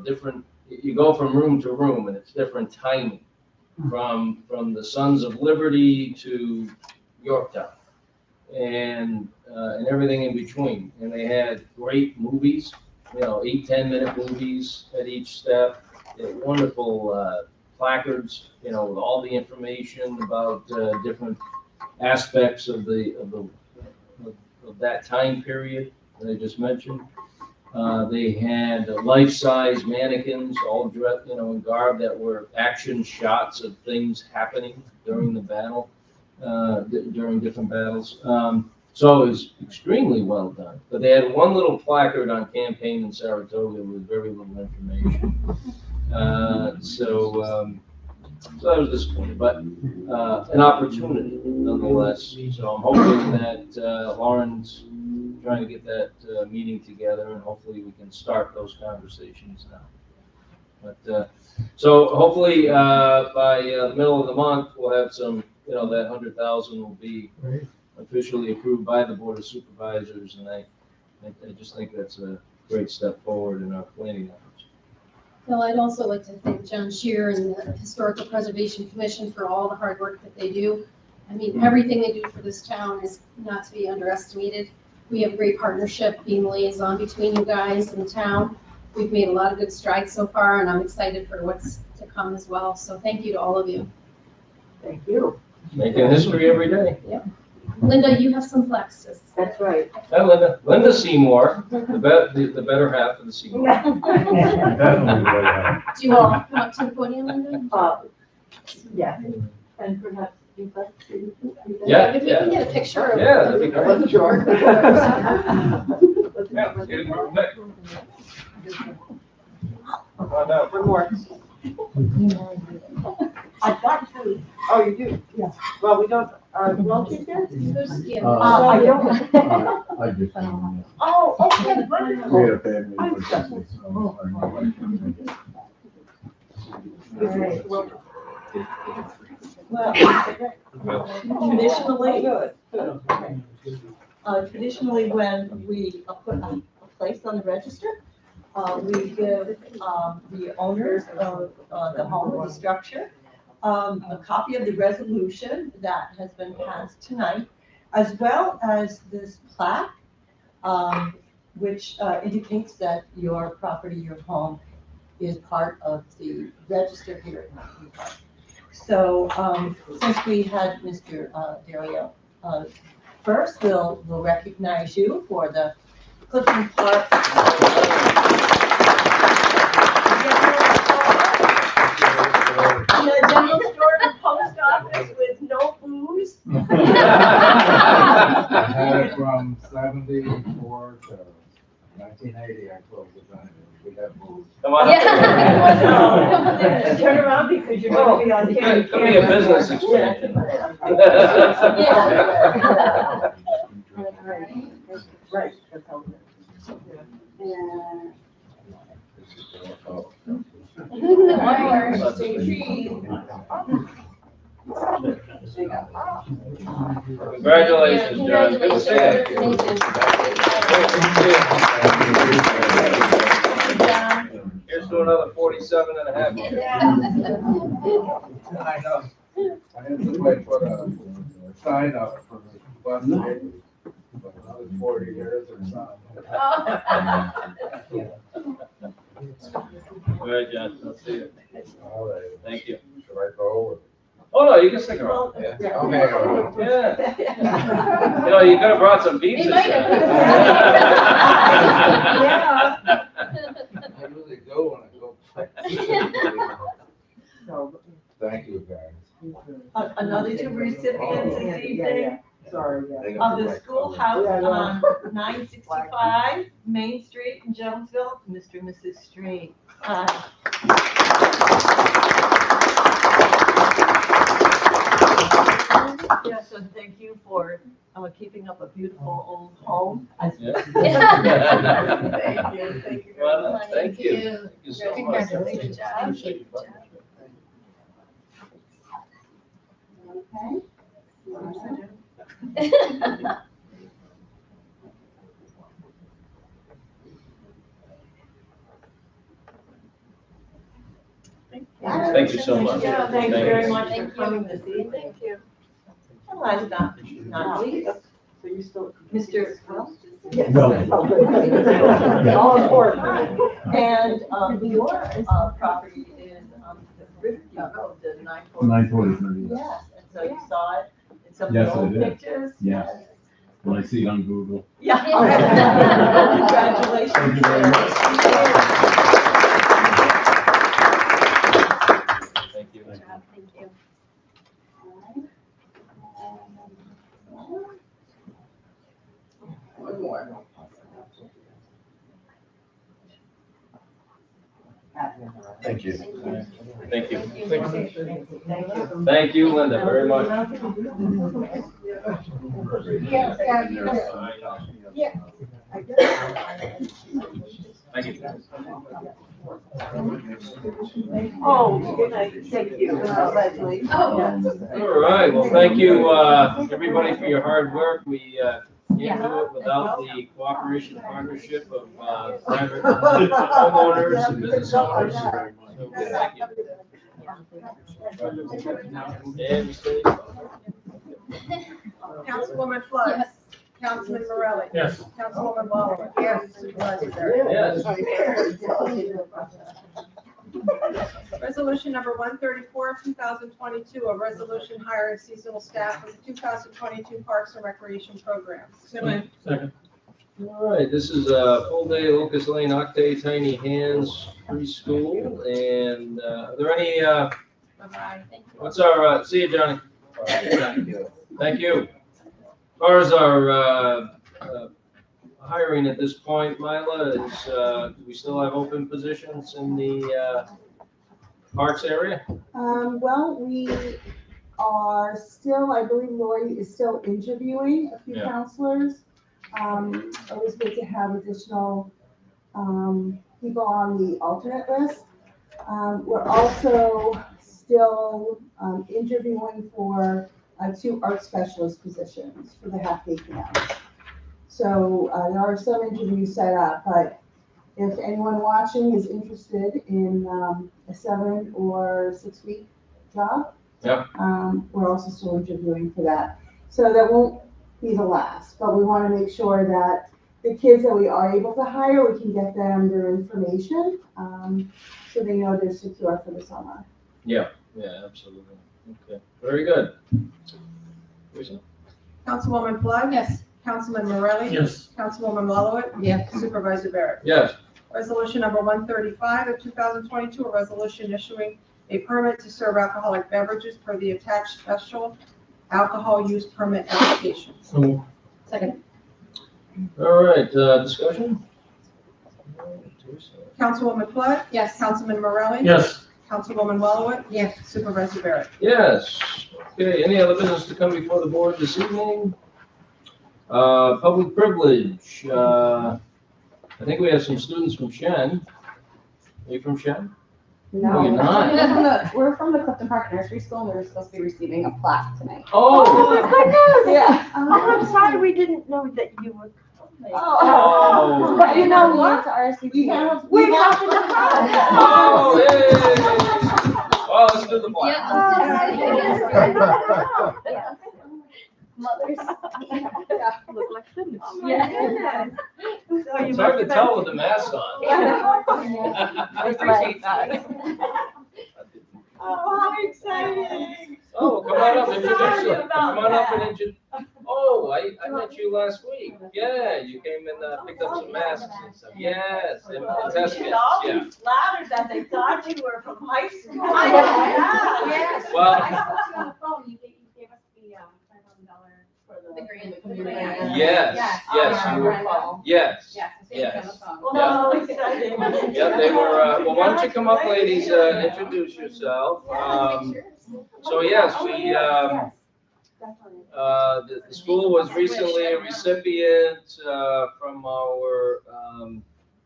A: different. You go from room to room, and it's different timing, from the Sons of Liberty to Yorktown, and everything in between. And they had great movies, 8-10 minute movies at each step. They had wonderful placards, with all the information about different aspects of that time period that I just mentioned. They had life-size mannequins, all dressed, in garb, that were action shots of things happening during the battle, during different battles. So it was extremely well done. But they had one little placard on campaign in Saratoga with very little information. So I was disappointed, but an opportunity nonetheless. So I'm hoping that Lauren's trying to get that meeting together, and hopefully we can start those conversations now. But, so hopefully, by the middle of the month, we'll have some, that 100,000 will be officially approved by the Board of Supervisors, and I just think that's a great step forward in our planning efforts.
D: Well, I'd also like to thank John Shear and the Historical Preservation Commission for all the hard work that they do. I mean, everything they do for this town is not to be underestimated. We have a great partnership, being the liaison between you guys and the town. We've made a lot of good strides so far, and I'm excited for what's to come as well. So thank you to all of you.
M: Thank you.
A: Making history every day.
D: Linda, you have some flexes.
M: That's right.
A: Hi, Linda Seymour, the better half of the Seymour.
B: Definitely way out.
D: Do you all come up to the podium, Linda?
M: Yeah, and perhaps you guys.
A: Yeah,
D: If we can get a picture of.
A: Yeah, that'd be great.
M: Let's sure.
A: Yeah, let's get a group pic. Come on down.
M: One more. I've got two. Oh, you do? Yes. Well, we don't, Welch's there? I don't.
E: I just.
M: Oh, okay, wonderful.
E: We had a family.
M: I'm
E: emergency, so my wife couldn't make it.
M: All right, well, traditionally, when we put a place on the register, we give the owners of the home or the structure a copy of the resolution that has been passed tonight, as well as this plaque, which indicates that your property, your home, is part of the register here at Mountain Park. So since we had Mr. Dario first, we'll recognize you for the Clifton Park. The general store and post office with no booze.
K: I had it from 74 to 1980, I closed it down. We have moved.
A: Come on up.
M: Turn around because you're going to be on camera.
A: Could be a business expansion.
M: Right. That's how
A: Congratulations, John. Good to see you. Here's to another 47 and a half years.
K: I know. I had to wait for the sign up for the bus. But another 40 years or something.
A: All right, John. I'll see you.
K: All right.
A: Thank you.
K: Should I go?
A: Oh, no, you can stick around.
K: Yeah. Okay, all right.
A: Yeah. You could have brought some pizza.
D: They might have.
K: I really do want to go. Thank you, guys.
M: Another two recipients this evening
K: Sorry.
M: of the schoolhouse on 965 Main Street in Jonesville, Mr. and Mrs. Street. Yes, and thank you for keeping up a beautiful old home.
A: Yeah.
M: Thank you, thank you.
A: Well, thank you. Thank you so much.
D: Congratulations.
A: Appreciate your partnership. Thank you so much.
M: Yeah, thank you very much for
D: Thank you.
M: coming this evening. Thank you. And last but not least, so you still, Mr. Wells? Yes. All important. And your property is the Riverview Road, the 943.
E: 943.
M: Yes, and so you saw it in some of
E: Yes,
M: the
E: I
M: old
E: did.
M: pictures?
E: Yes. When I see it on Google.
M: Yeah. Congratulations.
E: Thank you very much.
A: Thank you.
D: Good job. Thank you.
K: One more.
B: Thank you.
A: Thank you. Thank you, Linda, very much. Thank you.
M: Oh, good night. Thank you, Leslie.
D: Oh.
A: All right, well, thank you, everybody, for your hard work. We can't do it without the cooperation and partnership of private homeowners and business owners. So, thank you. And we stay.
C: Councilwoman Flood.
D: Yes.
C: Councilman Morelli.
J: Yes.
C: Councilwoman Ballard. Yes. Supervisor Barrett.
A: Yes.
C: Resolution number 134, 2022, a resolution hiring seasonal staff for the 2022 Parks and Recreation Program.
J: Second.
A: All right, this is a full-day Locust Lane Octave Tiny Hands preschool, and are there any,
C: Bye-bye.
A: what's our, see you, Johnny. Thank you. As far as our hiring at this point, Mila, is, do we still have open positions in the Parks area?
N: Well, we are still, I believe Lori is still interviewing a few
A: Yeah.
N: counselors. Always good to have additional people on the alternate list. We're also still interviewing for 2 art specialist positions for the half-day camp. So there are some interviews set up, but if anyone watching is interested in a 7 or 6 week job,
A: Yeah.
N: we're also still interviewing for that. So that won't be the last, but we want to make sure that the kids that we are able to hire, we can get them their information, so they know they're secure for the summer.
A: Yeah, absolutely. Okay, very good.
C: Councilwoman Flood.
D: Yes.
C: Councilman Morelli.
J: Yes.
C: Councilwoman Ballard.
D: Yes.
C: Supervisor Barrett.
A: Yes.
C: Resolution number 135 of 2022, a resolution issuing a permit to serve alcoholic beverages per the attached special alcohol use permit application.
J: So,
D: Second.
A: All right, discussion?
C: Councilwoman Flood.
D: Yes.
C: Councilman Morelli.
J: yes.
C: Councilwoman Ballard.
D: Yes.
C: Supervisor Barrett.
A: Yes. Okay, any other business to come before the board this evening? Public privilege, I think we have some students from Shen. Are you from Shen? No, you're not.
O: We're from the Clifton Park Nursery School, and we're supposed to be receiving a plaque tonight.
A: Oh,
N: my goodness!
O: Yeah.
N: I'm sorry we didn't know that you were.
A: Oh.
O: But you know
N: what?
O: To RSVP.
N: We have to
A: Oh, hey. Oh, let's do the black.
O: Yeah. Mothers.
N: Look like students.
O: Yeah.
A: It's hard to tell with the mask on.
O: I appreciate that.
M: Oh, how exciting.
A: Oh, come on up, introduce yourself. Come on up and introduce. Oh, I met you last week. Yeah, you came and picked up some masks and stuff. Yes, and test
M: You
A: kits,
M: did all
A: yeah.
M: these ladders that they thought you were from high school.
O: Yeah.
M: Yes.
A: Well-
O: I spoke to you on the phone. You gave us the $5,000 for the
D: grant.
A: Yes, yes, you were, yes.
O: Yes.
A: Yes.
M: Well, how exciting.
A: Yeah, they were, well, why don't you come up, ladies, introduce yourself. So yes, we, the school was recently a recipient, from our,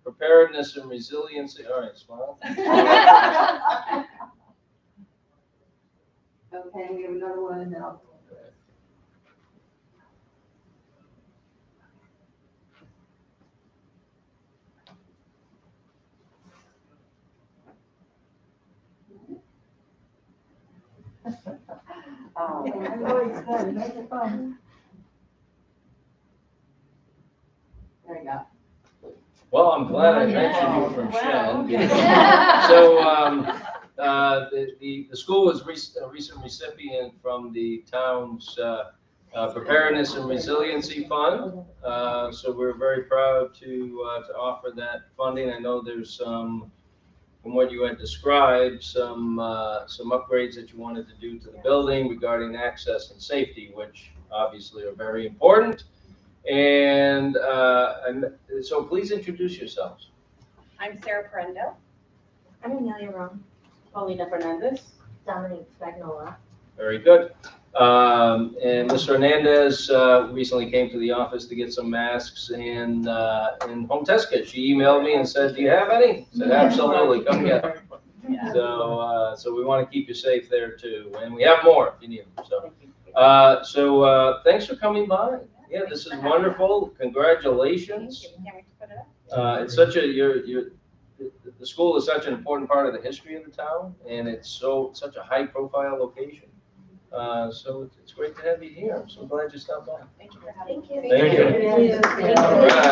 A: preparedness and resiliency, all right, smile.
N: Okay, we have another one and then I'll. Always good, make it fun. There you go.
A: Well, I'm glad I mentioned you from Shen. So, the school was a recent recipient from the town's Preparedness and Resiliency Fund. So we're very proud to offer that funding. I know there's some, from what you had described, some upgrades that you wanted to do to the building regarding access and safety, which obviously are very important. And so please introduce yourselves.
P: I'm Sarah Parendo.
O: I'm Amelia Rome. Paulina Fernandez. Dominique Spagnola.
A: Very good. And Mr. Hernandez recently came to the office to get some masks and home test kits. She emailed me and said, "Do you have any?" I said, "Absolutely, come get them." So we want to keep you safe there too, and we have more if you need them. So thanks for coming by. Yeah, this is wonderful. Congratulations. It's such a the school is such an important part of the history of the town, and it's such a high-profile location. So it's great to have you here. I'm so glad you stopped by.
O: Thank you for having me.
A: Thank you. All right.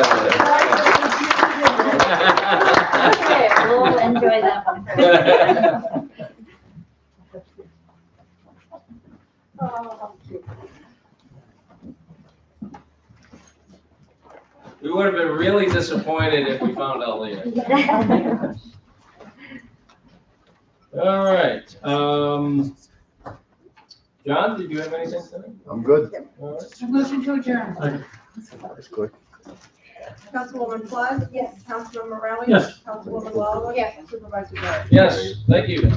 O: Okay, we'll enjoy that one.
A: We would have been really disappointed if we found out later. All right. John, did you have anything tonight?
B: I'm good.
A: All right.
C: Motion to adjourn.
B: That's quick.
C: Councilwoman Flood? Yes. Councilman Morelli?
J: Yes.
C: Councilwoman Lawler?
O: Yes.
C: Supervisor Gray?
A: Yes, thank you.